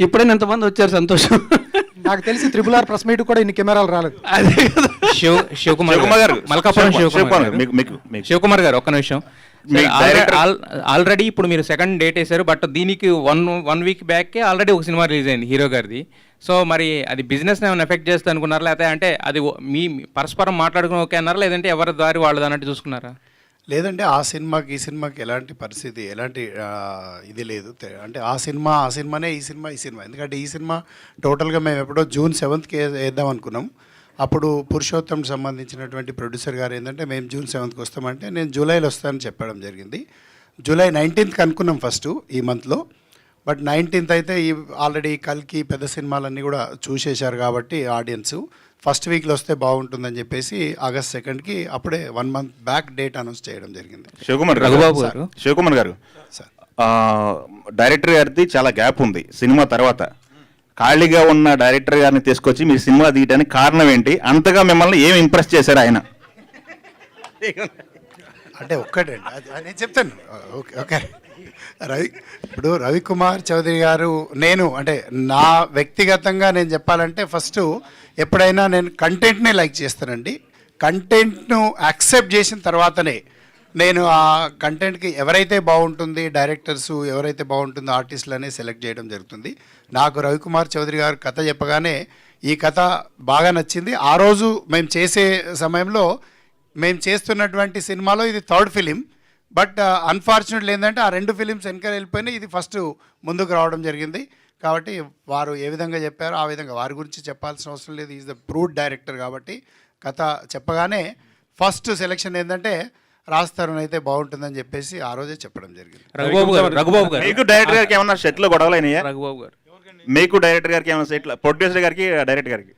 ఇప్పుడైనా ఎంతమంది వచ్చారు, సంతోషం. నాకు తెలిసి RRR ప్రెస్ మీట్ కూడా ఇన్ని కెమెరాలు రాలేదు. అదే కదా. శివకుమార్ గారు, మల్కాపురం శివకుమార్ గారు, ఒక్క నిమిషం. ఆల్రెడీ ఇప్పుడు మీరు సెకండ్ డేట్ వేశారు, బట్ దీనికి వన్ వీక్ బ్యాక్కే ఆల్రెడీ ఒక సినిమా రిలీజ్ అయింది హీరో గారిది. సో మరి అది బిజినెస్ ఏమైనా ఎఫెక్ట్ చేస్తుంది అనుకున్నారా, లేకపోతే అంటే అది మీ పరస్పరం మాట్లాడుకుని ఓకే అన్నారా, లేదంటే ఎవరి దారి వాళ్ళది అన్నట్టు చూసుకున్నారా? లేదంటే ఆ సినిమాకి ఈ సినిమాకి ఎలాంటి పరిస్థితి, ఎలాంటి ఇది లేదు. అంటే ఆ సినిమానే, ఈ సినిమా. ఎందుకంటే ఈ సినిమా టోటల్గా మేము ఎప్పుడో June 7th వేద్దాం అనుకున్నాం. అప్పుడు పురుషోత్తం సంబంధించినటువంటి ప్రొడ్యూసర్ గారు ఏంటంటే, మేము June 7th వస్తామంటే నేను జూలైలో వస్తానని చెప్పడం జరిగింది. July 19th అనుకున్నాం ఫస్ట్ ఈ మంత్లో, బట్ 19th అయితే ఈ ఆల్రెడీ కల్కి పెద్ద సినిమాలన్నీ కూడా చూసేశారు కాబట్టి ఆడియన్స్ ఫస్ట్ వీక్లో వస్తే బాగుంటుందని చెప్పేసి August 2nd అప్పుడే 1 month బ్యాక్ డేట్ అనౌన్స్ చేయడం జరిగింది. శివకుమార్ గారు, డైరెక్టర్ గారిది చాలా గ్యాప్ ఉంది సినిమా తర్వాత. ఖాళీగా ఉన్న డైరెక్టర్ గారిని తీసుకొచ్చి మీరు సినిమా తీయడానికి కారణం ఏంటి? అంతగా మిమ్మల్ని ఏం ఇంప్రెస్ చేశారు ఆయన? అంటే ఒక్కటండి, నేను చెప్తాను. ఓకే ఇప్పుడు రవికుమార్ చౌదరి గారు, నేను అంటే నా వ్యక్తిగతంగా నేను చెప్పాలంటే ఫస్ట్ ఎప్పుడైనా నేను కంటెంట్నే లైక్ చేస్తానండి. కంటెంట్ను యాక్సెప్ట్ చేసిన తర్వాతనే నేను ఆ కంటెంట్కి ఎవరైతే బాగుంటుంది, డైరెక్టర్స్ ఎవరైతే బాగుంటుందో ఆర్టిస్టులనే సెలెక్ట్ చేయడం జరుగుతుంది. నాకు రవికుమార్ చౌదరి గారు కథ చెప్పగానే ఈ కథ బాగా నచ్చింది. ఆ రోజు మేము చేసే సమయంలో మేము చేస్తున్నటువంటి సినిమాలో ఇది 3rd ఫిలిం, బట్ అన్ఫార్చునేట్లీ ఏంటంటే ఆ 2 ఫిలిమ్స్ వెనకాల వెళ్ళిపోయినాయి, ఇది ఫస్ట్ ముందుకు రావడం జరిగింది. కాబట్టి వారు ఏ విధంగా చెప్పారో ఆ విధంగా, వారి గురించి చెప్పాల్సిన అవసరం లేదు, ఈజ్ ద ప్రూవ్డ్ డైరెక్టర్. కాబట్టి కథ చెప్పగానే ఫస్ట్ సెలెక్షన్ ఏంటంటే రాజ్ తరుణ్ అయితే బాగుంటుందని చెప్పేసి ఆ రోజే చెప్పడం జరిగింది. రఘుబాబు గారు, మీకు డైరెక్టర్ గారికి ఏమన్నా సెట్లో గొడవలు అయినాయా? రఘుబాబు గారు, మీకు డైరెక్టర్ గారికి ఏమైనా సెట్లో, ప్రొడ్యూసర్ గారికి డైరెక్టర్ గారికి?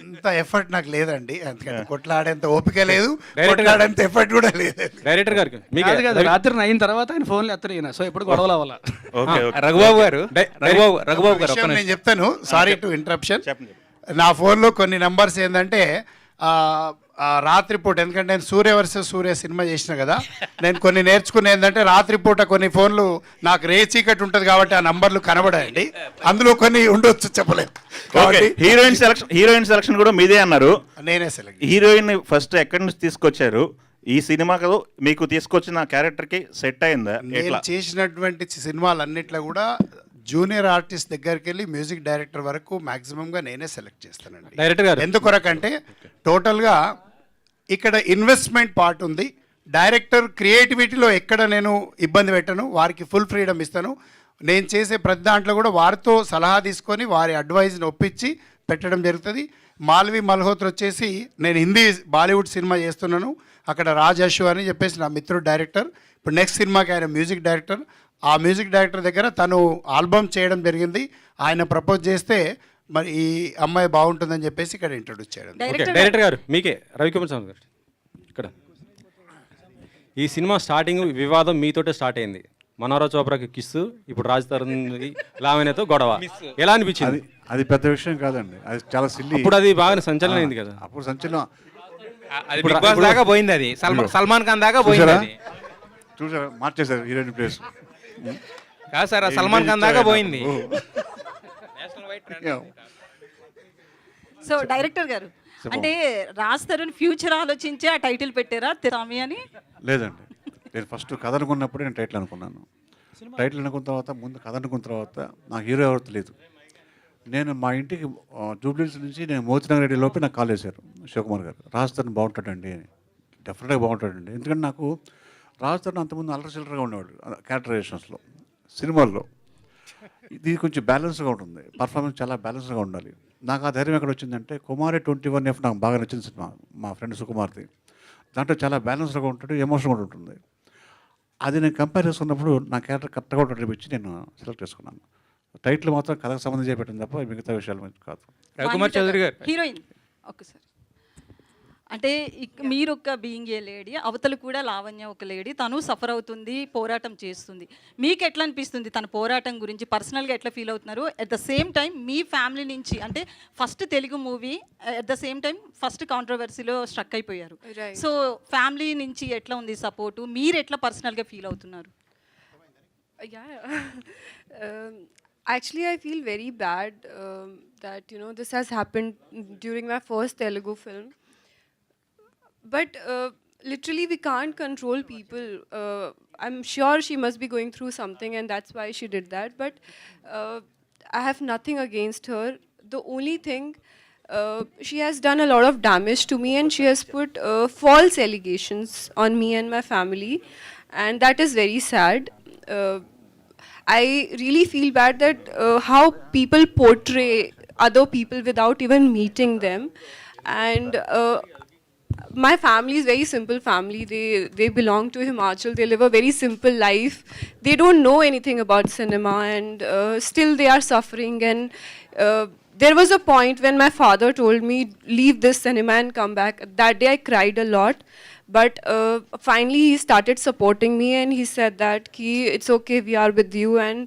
అంత ఎఫర్ట్ నాకు లేదండి, ఎందుకంటే కొట్లాడేంత ఓపిక లేదు, కొట్లాడేంత ఎఫర్ట్ కూడా లేదు. డైరెక్టర్ గారికి రాత్రి 9 తర్వాత ఆయన ఫోన్లు ఎత్తరైనా, సో ఎప్పుడు గొడవలు అవ్వాలా. రఘుబాబు గారు, నేను చెప్తాను, సారీ టు ఇంటరప్షన్. నా ఫోన్లో కొన్ని నంబర్స్ ఏంటంటే రాత్రిపూట, ఎందుకంటే నేను సూర్య వర్సెస్ సూర్య సినిమా చేసిన కదా, నేను కొన్ని నేర్చుకునే ఏంటంటే రాత్రిపూట కొన్ని ఫోన్లు నాకు రే చీకటి ఉంటుంది కాబట్టి ఆ నంబర్లు కనబడాయండి, అందులో కొన్ని ఉండొచ్చు, చెప్పలేదు. హీరోయిన్ సెలక్షన్ కూడా మీదే అన్నారు. నేనే సెలెక్ట్. హీరోయిన్ ఫస్ట్ ఎక్కడి నుంచి తీసుకొచ్చారు? ఈ సినిమాకు మీకు తీసుకొచ్చిన క్యారెక్టర్కి సెట్ అయిందా? నేను చేసినటువంటి సినిమాలన్నిట్లో కూడా జూనియర్ ఆర్టిస్ట్ దగ్గరికి వెళ్ళి మ్యూజిక్ డైరెక్టర్ వరకు మ్యాక్సిమంగా నేనే సెలెక్ట్ చేస్తానండి. డైరెక్టర్ గారు ఎందుకొరకంటే టోటల్గా ఇక్కడ ఇన్వెస్ట్మెంట్ పార్ట్ ఉంది, డైరెక్టర్ క్రియేటివిటీలో ఎక్కడ నేను ఇబ్బంది పెట్టను, వారికి ఫుల్ ఫ్రీడమ్ ఇస్తాను. నేను చేసే ప్రతి దాంట్లో కూడా వారితో సలహా తీసుకొని వారి అడ్వైజ్ని ఒప్పించి పెట్టడం జరుగుతుంది. మాల్వి మల్హోత్రా వచ్చేసి నేను హిందీ బాలీవుడ్ సినిమా చేస్తున్నాను, అక్కడ రాజ్ అశు అని చెప్పేసి నా మిత్రుడు డైరెక్టర్. ఇప్పుడు నెక్స్ట్ సినిమాకి ఆయన మ్యూజిక్ డైరెక్టర్. ఆ మ్యూజిక్ డైరెక్టర్ దగ్గర తను ఆల్బమ్ చేయడం జరిగింది. ఆయన ప్రపోజ్ చేస్తే మరి ఈ అమ్మాయి బాగుంటుందని చెప్పేసి ఇక్కడ ఇంట్రొడ్యూస్ చేయడం. ఓకే డైరెక్టర్ గారు మీకే రవికుమార్ స్వామి గారు ఇక్కడ ఈ సినిమా స్టార్టింగ్ వివాదం మీతోటే స్టార్ట్ అయింది. మనోహర చోప్రాకి కిస్సు, ఇప్పుడు రాజ్ తరుణ్కి లావణ్యతో గొడవ. ఎలా అనిపించింది? అది పెద్ద విషయం కాదండి, అది చాలా సిల్లీ. ఇప్పుడు అది బాగా సంచలనం అయింది కదా. అప్పుడు సంచలనం అది బిగ్ బాస్ దాకా పోయింది, అది సల్మాన్ ఖాన్ దాకా పోయింది. అది చూసారా, మార్చేశారు హీరోయిన్ ప్లేస్. కాదు సార్, సల్మాన్ ఖాన్ దాకా పోయింది. సో డైరెక్టర్ గారు, అంటే రాజ్ తరుణ్ ఫ్యూచర్ ఆలోచించి ఆ టైటిల్ పెట్టారా తిరామి అని? లేదండి, నేను ఫస్ట్ కథ అనుకున్నప్పుడే నేను టైటిల్ అనుకున్నాను. టైటిల్ అనుకున్న తర్వాత, ముందు కథ అనుకున్న తర్వాత నాకు హీరో ఎవరు తెలియదు. నేను మా ఇంటికి జూబ్లీస్ నుంచి నేను మోతినగర్ రెడ్డి లోపే నాకు కాల్ చేశారు శివకుమార్ గారు, రాజ్ తరుణ్ బాగుంటాడండి అని. డెఫినెట్గా బాగుంటాడండి, ఎందుకంటే నాకు రాజ్ తరుణ్ అంతకుముందు అల్లరి చిల్లరగా ఉండేవాడు క్యారెక్టరైజేషన్స్లో. సినిమాల్లో ఇది కొంచెం బ్యాలెన్స్గా ఉంటుంది, పర్ఫార్మెన్స్ చాలా బ్యాలెన్స్గా ఉండాలి. నాకు ఆ ధైర్యం ఎక్కడ వచ్చిందంటే కుమారి 21F నాకు బాగా నచ్చిన సినిమా, మా ఫ్రెండ్ సుకుమార్ది. దాంట్లో చాలా బ్యాలెన్స్గా ఉంటాడు, ఎమోషనల్ కూడా ఉంటుంది. అది నేను కంపేర్ చేసుకున్నప్పుడు నా క్యారెక్టర్ కరెక్ట్గా ఉంటుంది నేను సెలెక్ట్ చేసుకున్నాను. టైటిల్ మాత్రం కథకు సంబంధించి పెట్టింది తప్ప మిగతా విషయాలు కాదు. రవికుమార్ చౌదరి గారు, హీరోయిన్ ఒకసారి అంటే మీరు ఒక బీయింగ్ ఏ లేడీ, అవతలు కూడా లావణ్య ఒక లేడీ, తను సఫర్ అవుతుంది, పోరాటం చేస్తుంది. మీకు ఎట్లా అనిపిస్తుంది తన పోరాటం గురించి? పర్సనల్గా ఎట్లా ఫీల్ అవుతున్నారు? అట్ ద సేమ్ టైం మీ ఫ్యామిలీ నుంచి, అంటే first Telugu movie, at the same time first కాంట్రవర్సీలో స్ట్రక్ అయిపోయారు. సో ఫ్యామిలీ నుంచి ఎట్లా ఉంది సపోర్టు? మీరు ఎట్లా పర్సనల్గా ఫీల్ అవుతున్నారు? Actually, I feel very bad that, you know, this has happened during my first Telugu film. But literally, we can't control people. I'm sure she must be going through something, and that's why she did that. But I have nothing against her. The only thing, she has done a lot of damage to me, and she has put false allegations on me and my family, and that is very sad. I really feel bad that how people portray other people without even meeting them. And my family is very simple family. They belong to Himachal. They live a very simple life. They don't know anything about cinema, and still they are suffering. And there was a point when my father told me, leave this cinema and come back. That day I cried a lot. But finally he started supporting me, and he said that it's okay, we are with you, and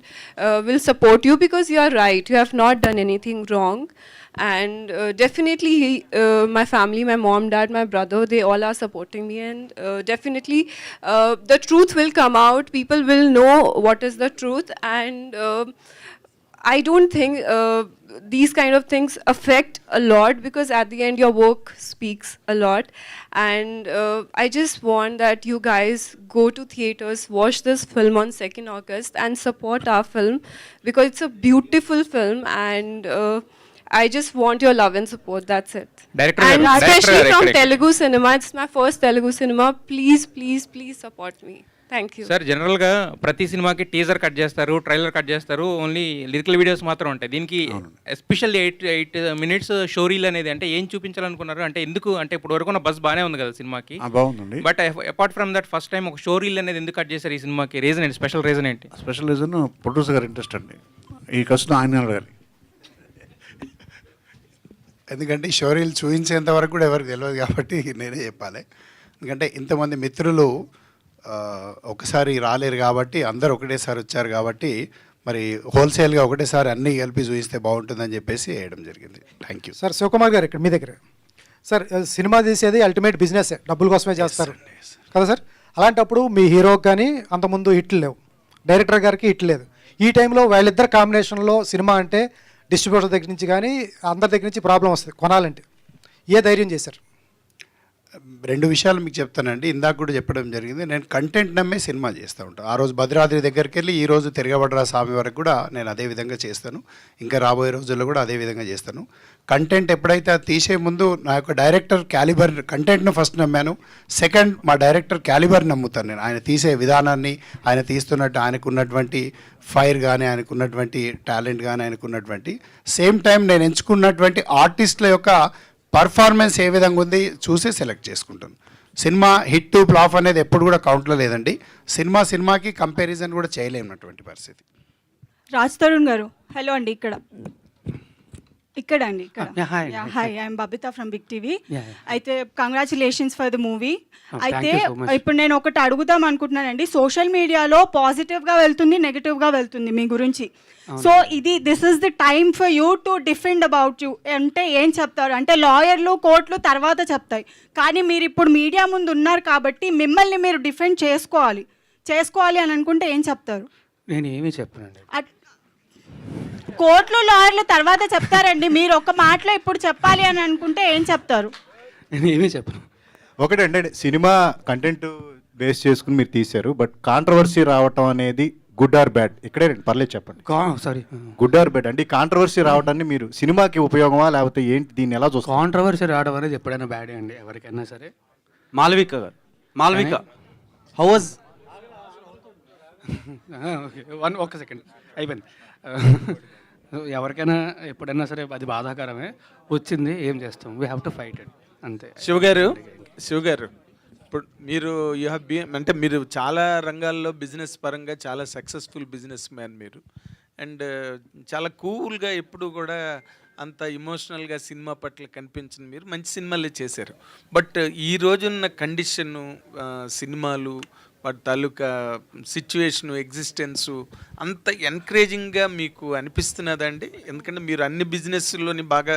we'll support you because you are right. You have not done anything wrong. And definitely my family, my mom, dad, my brother, they all are supporting me, and definitely the truth will come out. People will know what is the truth, and I don't think these kind of things affect a lot, because at the end your work speaks a lot. And I just want that you guys go to theaters, watch this film on 2nd August and support our film, because it's a beautiful film, and I just want your love and support. That's it. And especially from Telugu cinema, it's my first Telugu cinema. Please, please, please support me. Thank you sir. జనరల్గా ప్రతి సినిమాకి teaser cut చేస్తారు, trailer cut చేస్తారు, only lyrical videos మాత్రం ఉంటాయి. దీనికి especially 8 minutes show reel అనేది, అంటే ఏం చూపించాలనుకున్నారు? అంటే ఎందుకు, అంటే ఇప్పుడు వరకు ఉన్న బస్ బాగానే ఉంది కదా సినిమాకి, బాగుందండి. But apart from that first time ఒక షో రీల్ అనేది ఎందుకు కట్ చేశారు ఈ సినిమాకి? రీజన్ ఏంటి? స్పెషల్ రీజన్ ఏంటి? స్పెషల్ రీజన్ ప్రొడ్యూసర్ గారు ఇంట్రెస్ట్ అండి. ఈ కష్టం ఆయన అడగాలి. ఎందుకంటే షోరీలు చూపించేంత వరకు కూడా ఎవరికి తెలియదు కాబట్టి నేనే చెప్పాలి. ఎందుకంటే ఇంతమంది మిత్రులు ఒకసారి రాలేరు కాబట్టి, అందరు ఒకటేసారి వచ్చారు కాబట్టి, మరి హోల్సేల్గా ఒకటేసారి అన్నీ కలిపి చూపిస్తే బాగుంటుందని చెప్పేసి వేయడం జరిగింది. Thank you sir. శివకుమార్ గారు ఇక్కడ మీ దగ్గర. సార్, సినిమా తీసేది అల్టిమేట్ బిజినెస్, డబ్బుల కోసమే చేస్తారు కదా సార్. అలాంటప్పుడు మీ హీరోకి కానీ అంతకుముందు హిట్లు లేవు, డైరెక్టర్ గారికి హిట్ లేదు. ఈ టైంలో వాళ్ళిద్దరు కాంబినేషన్లో సినిమా అంటే డిస్ట్రిబ్యూటర్ దగ్గర నుంచి కానీ అందరి దగ్గర నుంచి ప్రాబ్లం వస్తుంది కొనాలంటే. ఏ ధైర్యం చేశారు? 2 విషయాలు మీకు చెప్తానండి. ఇందాక కూడా చెప్పడం జరిగింది, నేను కంటెంట్ నమ్మే సినిమా చేస్తూ ఉంటాను. ఆ రోజు భద్రాద్రి దగ్గరికి వెళ్ళి ఈ రోజు తిరగబడ్రా స్వామి వరకు కూడా నేను అదే విధంగా చేస్తాను. ఇంకా రాబోయే రోజుల్లో కూడా అదే విధంగా చేస్తాను. కంటెంట్ ఎప్పుడైతే అది తీసే ముందు నా యొక్క డైరెక్టర్ క్యాలిబర్, కంటెంట్ను ఫస్ట్ నమ్మాను. సెకండ్, మా డైరెక్టర్ క్యాలిబర్ నమ్ముతాను నేను. ఆయన తీసే విధానాన్ని, ఆయన తీస్తున్నట్టు ఆయనకున్నటువంటి ఫైర్ కానీ, ఆయనకున్నటువంటి టాలెంట్ కానీ, ఆయనకున్నటువంటి సేమ్ టైం నేను ఎంచుకున్నటువంటి ఆర్టిస్టుల యొక్క పర్ఫార్మెన్స్ ఏ విధంగా ఉంది చూసి సెలెక్ట్ చేసుకుంటాను. సినిమా హిట్ ఫ్లాప్ అనేది ఎప్పుడు కూడా కౌంట్లో లేదండి. సినిమాకి కంపారిజన్ కూడా చేయలేనటువంటి పరిస్థితి. రాజ్ తరుణ్ గారు, హలో అండి. ఇక్కడ అండి ఇక్కడ. hi. Hi, I'm Babitha from Big TV. Yeah. అయితే కంగ్రాచులేషన్స్ ఫర్ ద మూవీ. అయితే thank you so much. ఇప్పుడు నేను ఒకటి అడుగుదాం అనుకుంటున్నానండి. సోషల్ మీడియాలో పాజిటివ్గా వెళ్తుంది, నెగిటివ్గా వెళ్తుంది మీ గురించి. So this is the time for you to defend about you అంటే ఏం చెప్తారు? అంటే లాయర్లు, కోర్టులు తర్వాత చెప్తాయి, కానీ మీరు ఇప్పుడు మీడియా ముందు ఉన్నారు కాబట్టి మిమ్మల్ని మీరు డిఫెండ్ చేసుకోవాలి అని అనుకుంటే ఏం చెప్తారు? నేను ఏమీ చెప్పనండి. కోర్టులు, లాయర్లు తర్వాత చెప్తారండి. మీరు ఒక మాటలో ఇప్పుడు చెప్పాలి అని అనుకుంటే ఏం చెప్తారు? నేను ఏమీ చెప్పను. ఒకటంటే సినిమా కంటెంట్ బేస్ చేసుకుని మీరు తీశారు, బట్ కాంట్రవర్సీ రావటం అనేది గుడ్ ఆర్ బ్యాడ్? ఇక్కడే పర్లేదు చెప్పండి. సారీ, గుడ్ ఆర్ బ్యాడ్ అంటే కాంట్రవర్సీ రావడాన్ని మీరు సినిమాకి ఉపయోగమా లేకపోతే ఏంటి, దీన్ని ఎలా చూస్తారు? కాంట్రవర్సీ రావడం అనేది ఎప్పుడైనా బ్యాడే అండి, ఎవరికైనా సరే. మాల్విక గారు, హౌ వాజ్ ఓకే, ఒక్క సెకండ్ అయిపోయింది. ఎవరికైనా ఎప్పుడైనా సరే అది బాధాకరమే. వచ్చింది, ఏం చేస్తాం, we have to fight it, అంతే. శివ గారు, ఇప్పుడు మీరు యూ హ్యావ్ బీ అంటే మీరు చాలా రంగాల్లో బిజినెస్ పరంగా చాలా సక్సెస్ఫుల్ బిజినెస్ మ్యాన్ మీరు. అండ్ చాలా కూల్గా ఎప్పుడు కూడా అంత ఇమోషనల్గా సినిమా పట్ల కనిపించింది. మీరు మంచి సినిమాలే చేశారు. బట్ ఈ రోజున్న కండిషను, సినిమాలు, వాటి తాలూకా సిచ్యువేషను, ఎగ్జిస్టెన్సు అంత ఎంకరేజింగ్గా మీకు అనిపిస్తున్నదండి? ఎందుకంటే మీరు అన్ని బిజినెస్లోని బాగా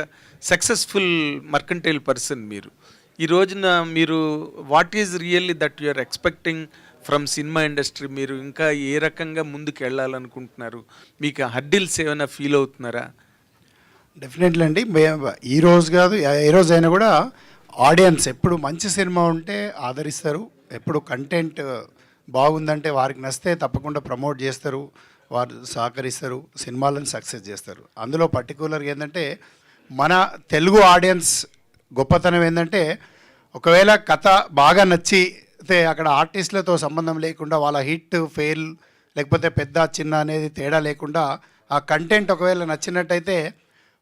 సక్సెస్ఫుల్ మర్కంటైల్ పర్సన్ మీరు. ఈ రోజున మీరు what is really that you are expecting from cinema industry? మీరు ఇంకా ఏ రకంగా ముందుకు వెళ్ళాలనుకుంటున్నారు? మీకు హర్డిల్స్ ఏమైనా ఫీల్ అవుతున్నారా? డెఫినెట్లీ అండి. ఈ రోజు కాదు, ఏ రోజు అయినా కూడా ఆడియన్స్ ఎప్పుడు మంచి సినిమా ఉంటే ఆదరిస్తారు. ఎప్పుడు కంటెంట్ బాగుందంటే వారికి నచ్చితే తప్పకుండా ప్రమోట్ చేస్తారు, వారు సహకరిస్తారు, సినిమాలను సక్సెస్ చేస్తారు. అందులో పర్టికులర్గా ఏంటంటే మన తెలుగు ఆడియన్స్ గొప్పతనం ఏంటంటే, ఒకవేళ కథ బాగా నచ్చితే అక్కడ ఆర్టిస్టులతో సంబంధం లేకుండా వాళ్ళ హిట్ ఫెయిల్ లేకపోతే పెద్ద చిన్న అనేది తేడా లేకుండా ఆ కంటెంట్ ఒకవేళ నచ్చినట్టయితే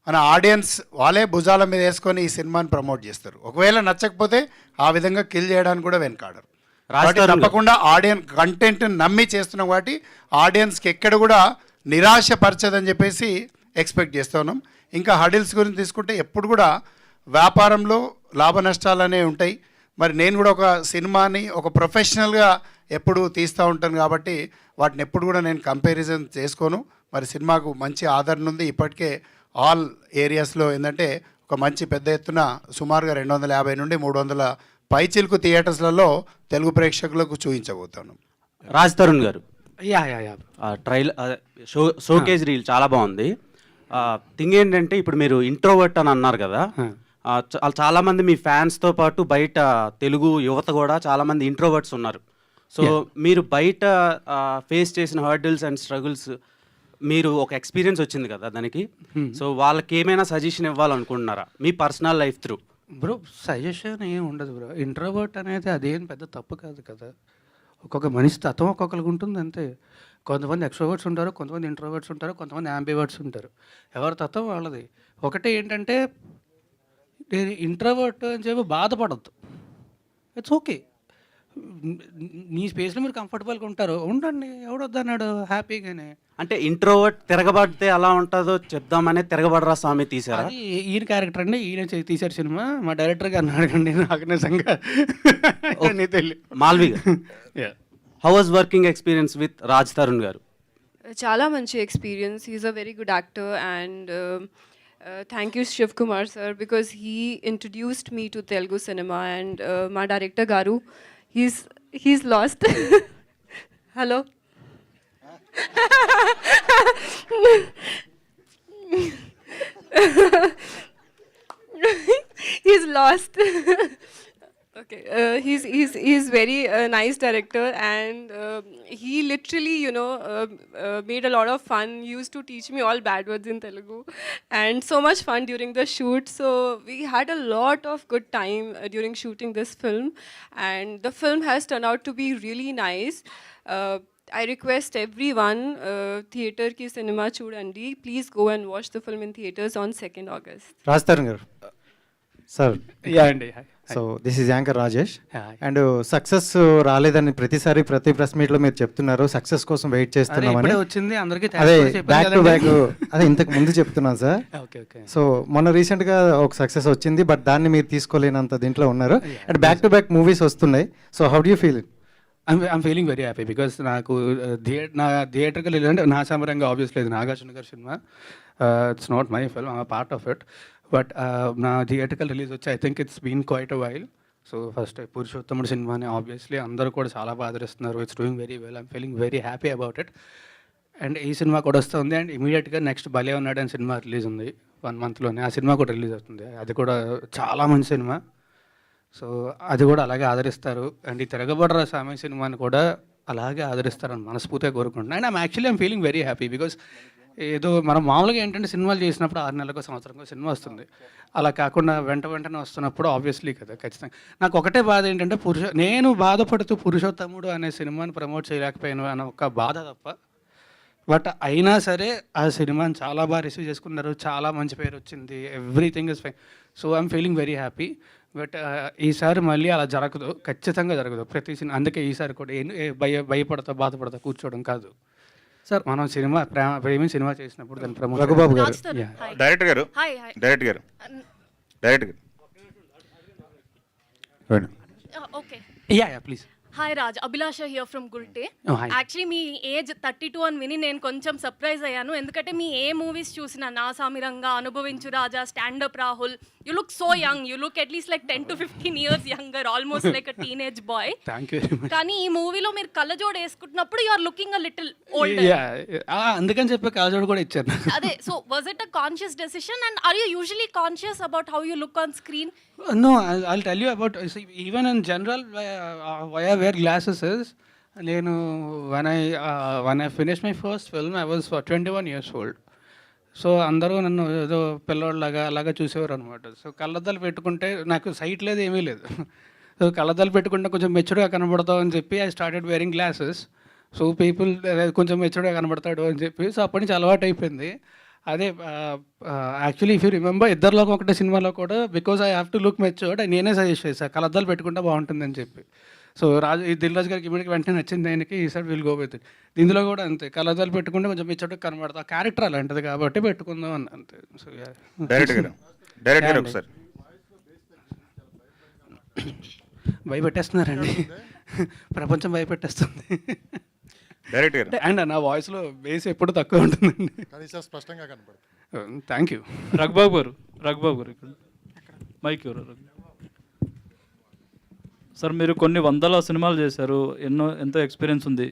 మన ఆడియన్స్ వాళ్ళే భుజాల మీద వేసుకొని ఈ సినిమాని ప్రమోట్ చేస్తారు. ఒకవేళ నచ్చకపోతే ఆ విధంగా కిల్ చేయడానికి కూడా వెనకాడరు. తప్పకుండా ఆడియన్స్ కంటెంట్ నమ్మి చేస్తున్నాం కాబట్టి ఆడియన్స్కి ఎక్కడ కూడా నిరాశపరచదని చెప్పేసి ఎక్స్పెక్ట్ చేస్తూ ఉన్నాం. ఇంకా హడిల్స్ గురించి తీసుకుంటే ఎప్పుడు కూడా వ్యాపారంలో లాభ నష్టాలు అనేవి ఉంటాయి. మరి నేను కూడా ఒక సినిమాని ఒక ప్రొఫెషనల్గా ఎప్పుడు తీస్తూ ఉంటాను కాబట్టి వాటిని ఎప్పుడు కూడా నేను కంపారిజన్ చేసుకోను. మరి సినిమాకు మంచి ఆదరణ ఉంది. ఇప్పటికే ఆల్ ఏరియాస్లో ఏంటంటే ఒక మంచి పెద్ద ఎత్తున సుమారుగా 250 నుండి 300 పైచిలుకు థియేటర్స్లలో తెలుగు ప్రేక్షకులకు చూపించబోతాను. రాజ్ తరుణ్ గారు, యా షోకేజ్ రీల్ చాలా బాగుంది. థింగ్ ఏంటంటే ఇప్పుడు మీరు ఇంట్రోవర్ట్ అని అన్నారు కదా, చాలామంది మీ ఫ్యాన్స్తో పాటు బయట తెలుగు యువత కూడా చాలామంది ఇంట్రోవర్ట్స్ ఉన్నారు. సో మీరు బయట ఫేస్ చేసిన హర్డిల్స్ అండ్ స్ట్రగుల్స్, మీరు ఒక ఎక్స్పీరియన్స్ వచ్చింది కదా దానికి, సో వాళ్ళకి ఏమైనా సజెషన్ ఇవ్వాలనుకుంటున్నారా మీ personal life through? Bro, suggestion ఏం ఉండదు బ్రో. ఇంట్రోవర్ట్ అనేది అదేం పెద్ద తప్పు కాదు కదా. ఒక్కొక్క మనిషి తత్వం ఒక్కొక్కరికి ఉంటుంది అంతే. కొంతమంది ఎక్స్ట్రోవర్ట్స్ ఉంటారు, కొంతమంది ఇంట్రోవర్ట్స్ ఉంటారు, కొంతమంది యాంబివర్ట్స్ ఉంటారు. ఎవరి తత్వం వాళ్ళది. ఒకటే ఏంటంటే నేను ఇంట్రోవర్ట్ అని చెప్పి బాధపడద్దు. It's okay. మీ స్పేస్లో మీరు కంఫర్టబుల్గా ఉంటారు, ఉండండి, ఎవడొద్దన్నాడు, హ్యాపీగానే. అంటే ఇంట్రోవర్ట్ తిరగబడితే అలా ఉంటుందో చెప్దామనే తిరగబడరా స్వామి తీసారా? అది ఈయన క్యారెక్టర్ అండి, ఈయన తీశారు సినిమా. మా డైరెక్టర్ గారిని అడగండి, నాకు నిజంగా తెలియదు. Malvi how was working experience with Raj Tarun garu? చాలా మంచి experience. He's a very good actor and thank you Shiv Kumar sir, because he introduced me to Telugu cinema and my director Garu, he's lost. Hello. He's lost. Okay, he's very nice director and he literally, made a lot of fun. He used to teach me all bad words in Telugu and so much fun during the shoot. So we had a lot of good time during shooting this film and the film has turned out to be really nice. I request everyone, theatre ki cinema chudandi, please go and watch the film in theatres on 2nd August. Raj Tarun గారు sir, yeah అండి. So this is anchor Rajesh. Hi. And success రాలేదని ప్రతిసారి ప్రతి press మీట్లో మీరు చెప్తున్నారు, success కోసం wait చేస్తున్నామని. ఇప్పుడే వచ్చింది అందరికీ అదే thanks కూడా చెప్పాను బ్యాక్ టు కదండి. బ్యాక్ అదే ఇంతకు ముందు చెప్తున్నాను సార్. Okay okay. సో మొన్న రీసెంట్గా ఒక సక్సెస్ వచ్చింది, బట్ దాన్ని మీరు తీసుకోలేనంత దీంట్లో ఉన్నారు. And back to back movies వస్తున్నాయి. So how do you feel it? I'm feeling very happy because నాకు నా థియేటర్కి వెళ్ళాలంటే నా సమరంగా ఆబ్వియస్లీ ఇది నాగార్జున గారి సినిమా. It's not my film, I'm part of it. But నా థియేటర్కల్ రిలీజ్ వచ్చి I think it's been quite a while. So first Purushothamudu సినిమాని ఆబ్వియస్లీ అందరూ కూడా చాలా బాగా ఆదరిస్తున్నారు. It's doing very well. I'm feeling very happy about it. And ఈ సినిమా కూడా వస్తుంది. అండ్ ఇమీడియట్గా నెక్స్ట్ భలే ఉన్నాడు అని సినిమా రిలీజ్ ఉంది 1 monthలోనే. ఆ సినిమా కూడా రిలీజ్ అవుతుంది. అది కూడా చాలా మంచి సినిమా. సో అది కూడా అలాగే ఆదరిస్తారు. అండ్ ఈ తిరగబడ్ర సామె సినిమాని కూడా అలాగే ఆదరిస్తారని మనస్ఫూర్తిగా కోరుకుంటున్నాను. And I'm feeling very happy because ఏదో మనం మామూలుగా ఏంటంటే సినిమాలు చేసినప్పుడు 6 నెలలకు సంవత్సరంకో సినిమా వస్తుంది. అలా కాకుండా వెంటనే వస్తున్నప్పుడు ఆబ్వియస్లీ కదా ఖచ్చితంగా. నాకు ఒకటే బాధ ఏంటంటే నేను బాధపడుతూ పురుషోత్తముడు అనే సినిమాని ప్రమోట్ చేయలేకపోయాను అన్న ఒక బాధ తప్ప. బట్ అయినా సరే ఆ సినిమాని చాలా బాగా రిసీవ్ చేసుకున్నారు, చాలా మంచి పేరు వచ్చింది, everything is fine. So I'm feeling very happy. But ఈసారి మళ్ళీ అలా జరగదు, ఖచ్చితంగా జరగదు ప్రతి సినిమా. అందుకే ఈసారి కూడా భయపడతా బాధపడతా కూర్చోవడం కాదు సార్. మనం సినిమా ప్రేమి సినిమా చేసినప్పుడు దాన్ని ప్రమోట్. రఘుబాబు గారు, డైరెక్టర్ గారు, డైరెక్టర్ గారు, డైరెక్టర్ గారు. Okay. Yeah please. Hi Raj, Abhilasha here from Gulte. Oh, hi. Actually me age 32 అని విని నేను కొంచెం సర్ప్రైజ్ అయ్యాను. ఎందుకంటే మీ ఏ మూవీస్ చూసినా Naa Saamiranga, Anubhavinchu Raja, stand up Rahul, you look so young. You look at least like 10 to 15 years younger, almost like a teenage boy. Thank you very much. కానీ ఈ మూవీలో మీరు కళ్ళజోడు వేసుకుంటున్నప్పుడు you are looking a little old. అందుకని చెప్పి కాజోడు కూడా ఇచ్చారు నాకు. అదే, so was it a conscious decision and are you usually conscious about how you look on screen? No, I'll tell you about, see, even in general, why I wear glasses is, నేను when I finished my first film, I was 21 years old. So అందరూ నన్ను ఏదో పిల్లోళ్ళలాగా అలాగా చూసేవారు అనమాట. So కళ్ళద్దాలు పెట్టుకుంటే నాకు సైట్ లేదు, ఏమీ లేదు. సో కళ్ళద్దాలు పెట్టుకుంటే కొంచెం మెచ్యూర్గా కనబడతావు అని చెప్పి I started wearing glasses. So people కొంచెం మెచ్యూర్గా కనబడతాడు అని చెప్పి, సో అప్పటి నుంచి అలవాటు అయిపోయింది. అదే యాక్చువల్లీ ఇఫ్ యూ రిమెంబర్ ఇద్దరిలోకి ఒకటే సినిమాలో కూడా because I have to look matured నేనే సజెస్ట్ చేశాను కళ్ళద్దాలు పెట్టుకుంటే బాగుంటుందని చెప్పి. సో దిల్ రాజు గారికి ఇమీడియట్గా వెంటనే నచ్చింది ఆయనకి, ఈసారి విల్ గో విత్. దీనిలో కూడా అంతే, కళ్ళద్దాలు పెట్టుకుంటే కొంచెం మెచ్యూర్డ్గా కనబడతా, క్యారెక్టర్ అలాంటిది కాబట్టి పెట్టుకుందాం అని అంతే. సో డైరెక్టర్ గారు ఒకసారి భయపెట్టేస్తున్నారండి, ప్రపంచం భయపెట్టేస్తుంది. డైరెక్టర్ అండ్ నా వాయిస్లో బేస్ ఎప్పుడు తక్కువ ఉంటుందండి, స్పష్టంగా కనపడుతుంది. Thank you. రఘుబాబు గారు ఇక్కడ మైక్ ఎవరు? సార్, మీరు కొన్ని 100 సినిమాలు చేశారు, ఎంతో ఎక్స్పీరియన్స్ ఉంది.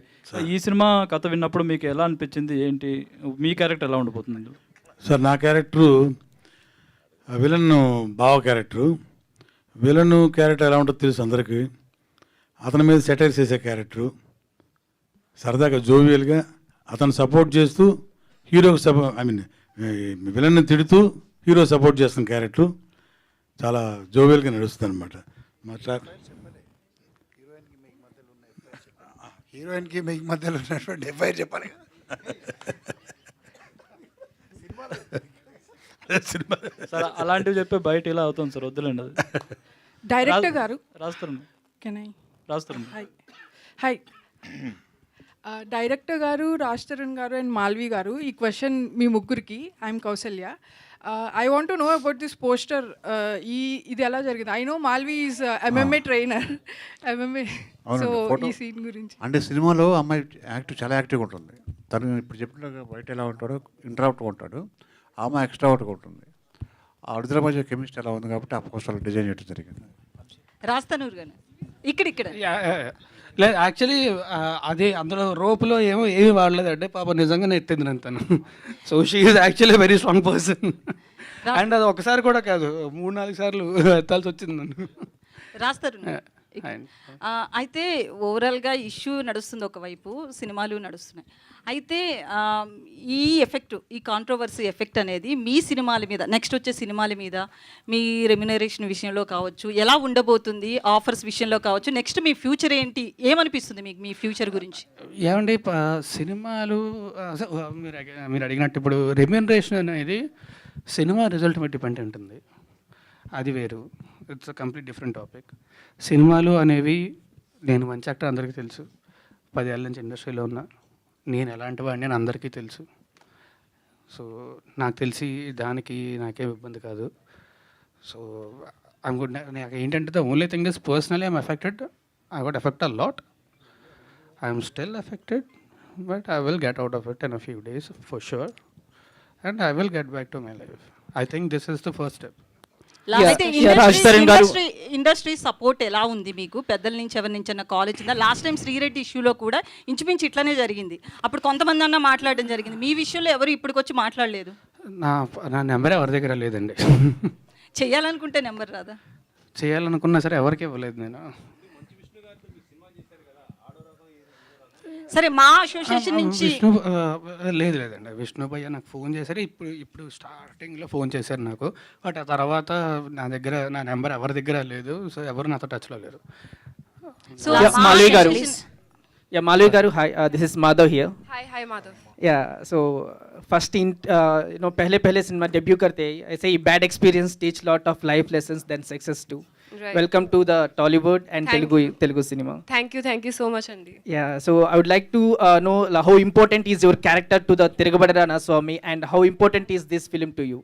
ఈ సినిమా కథ విన్నప్పుడు మీకు ఎలా అనిపించింది, ఏంటి మీ క్యారెక్టర్ ఎలా ఉండిపోతుంది? సార్, నా క్యారెక్టరు విలన్ బావ క్యారెక్టరు. విలన్ క్యారెక్టర్ ఎలా ఉంటుందో తెలుసు అందరికీ. అతని మీద సెటైర్ చేసే క్యారెక్టరు, సరదాగా జోవియల్గా అతను సపోర్ట్ చేస్తూ హీరోకి విలన్ని తిడుతూ హీరో సపోర్ట్ చేస్తున్న క్యారెక్టరు చాలా జోవియల్గా నడుస్తుంది అనమాట. హీరోయిన్కి మీకు మధ్యలో ఉన్నటువంటి ఎఫ్ఐఆర్ చెప్పాలి కదా. సార్, అలాంటివి చెప్పే బయట ఇలా అవుతుంది సార్, వద్దులేండి. అది డైరెక్టర్ గారు రాస్తారు. హాయ్ డైరెక్టర్ గారు, రాజ్ తరుణ్ గారు అండ్ మాల్వి గారు, ఈ క్వశ్చన్ మీ ముగ్గురికి. I'm Kausalya. I want to know about this poster. ఇది ఎలా జరిగింది? I know Malvi is MMA trainer, MMA. So ఈ సీన్ గురించి అంటే సినిమాలో అమ్మాయి చాలా యాక్టివ్గా ఉంటుంది. తను ఇప్పుడు చెప్పిన బయట ఎలా ఉంటాడో ఇంట్రావర్ట్గా ఉంటాడు, ఆమె ఎక్స్ట్రావర్ట్గా ఉంటుంది. ఆ అడుగుల మధ్య కెమిస్ట్రీ ఎలా ఉంది కాబట్టి ఆ పోస్టర్ డిజైన్ చేయడం జరిగింది. రాస్తానూరు గారు ఇక్కడ లేదు యాక్చువల్లీ అది అందులో రోపులో ఏమీ వాడలేదంటే పాప నిజంగానే ఎత్తింది నేను తను. So she is actually very strong person. And అది ఒకసారి కూడా కాదు, 3-4 సార్లు ఎత్తాల్సి వచ్చింది నన్ను. రాస్తారు. అయితే ఓవరాల్గా ఇష్యూ నడుస్తుంది, ఒకవైపు సినిమాలు నడుస్తున్నాయి. అయితే ఈ ఎఫెక్ట్, ఈ కాంట్రవర్సీ ఎఫెక్ట్ అనేది మీ సినిమాల మీద, నెక్స్ట్ వచ్చే సినిమాల మీద, మీ రెమ్యునరేషన్ విషయంలో కావచ్చు, ఎలా ఉండబోతుంది, ఆఫర్స్ విషయంలో కావచ్చు, నెక్స్ట్ మీ ఫ్యూచర్ ఏంటి, ఏమనిపిస్తుంది మీకు మీ ఫ్యూచర్ గురించి? ఏమండి, సినిమాలు మీరు అడిగినట్టు ఇప్పుడు రెమ్యునరేషన్ అనేది సినిమా రిజల్ట్ మీద డిపెండ్ ఉంటుంది, అది వేరు. It's a complete different topic. సినిమాలు అనేవి, నేను మంచి యాక్టర్ అందరికీ తెలుసు, 10 ఏళ్ళ నుంచి ఇండస్ట్రీలో ఉన్నా, నేను ఎలాంటి వాడిని అని అందరికీ తెలుసు. సో నాకు తెలిసి దానికి నాకేం ఇబ్బంది కాదు. So I'm good. నాకు ఏంటంటే the only thing is personally I'm affected. I got effect a lot. I'm still affected, but I will get out of it in a few days for sure, and I will get back to my life. I think this is the first step. Industry support ఎలా ఉంది మీకు? పెద్దల నుంచి ఎవరి నుంచి అన్న college ఉందా? Last time Sri Reddy ఇష్యూలో కూడా ఇంచుమించు ఇట్లానే జరిగింది. అప్పుడు కొంతమంది అన్న మాట్లాడడం జరిగింది. మీ విషయంలో ఎవరు ఇప్పటికొచ్చి మాట్లాడలేదు. నా నెంబర్ ఎవరి దగ్గర లేదండి. చేయాలనుకుంటే నెంబర్ రాదా? చేయాలనుకున్నా సరే ఎవరికి ఇవ్వలేదు నేను. సరే, మా అసోసియేషన్ నుంచి లేదండి. విష్ణు భయ్య నాకు ఫోన్ చేశారు, ఇప్పుడు స్టార్టింగ్లో ఫోన్ చేశారు నాకు. బట్ ఆ తర్వాత నా నెంబర్ ఎవరి దగ్గర లేదు. సో ఎవరు నాతో టచ్లో లేరు. సో మాల్వి గారు, Malvi garu, hi, this is Madhav here. Hi Madhav. Yeah, so first पहले सिनेमा डेब्यू करते ही ऐसे ही bad experience teach lot of life lessons then success too. Right. Welcome to the Tollywood and Telugu cinema. Thank you so much Andy. Yeah, so I would like to know how important is your character to the Tirugabada Swami and how important is this film to you?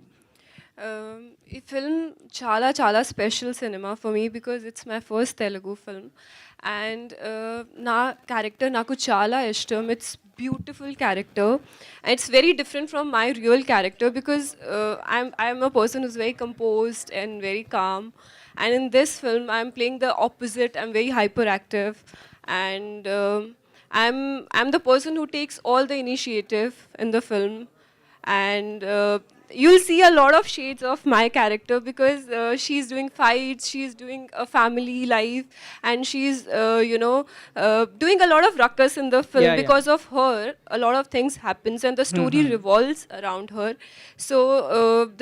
ఈ film చాలా చాలా special cinema for me because it's my first Telugu film and నా character నాకు చాలా ఇష్టం. It's beautiful character and it's very different from my real character because I'm a person who's very composed and very calm and in this film I'm playing the opposite. I'm very hyperactive and I'm the person who takes all the initiative in the film, and you'll see a lot of shades of my character because she's doing fights, she's doing a family life, and she's doing a lot of ruckus in the film. Because of her a lot of things happens and the story revolves around her. So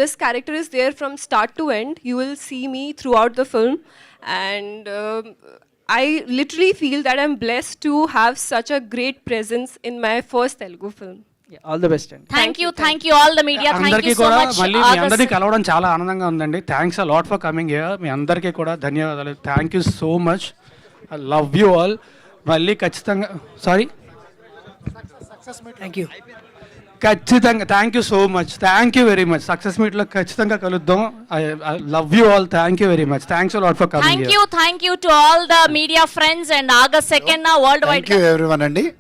this character is there from start to end. You will see me throughout the film, and I literally feel that I'm blessed to have such a great presence in my first Telugu film. Yeah, all the best. Thank you all the media. Thank you so much. మళ్ళీ మీ అందరినీ కలవడం చాలా ఆనందంగా ఉందండి. Thanks a lot for coming here. మీ అందరికీ కూడా ధన్యవాదాలు. Thank you so much. I love you all. మళ్ళీ ఖచ్చితంగా ఖచ్చితంగా thank you so much. Thank you very much. Success మీట్లో ఖచ్చితంగా కలుద్దాం. I love you all. Thank you very much. Thanks a lot for coming here. Thank you to all the media friends and August 2nd worldwide. Thank you everyone అండి.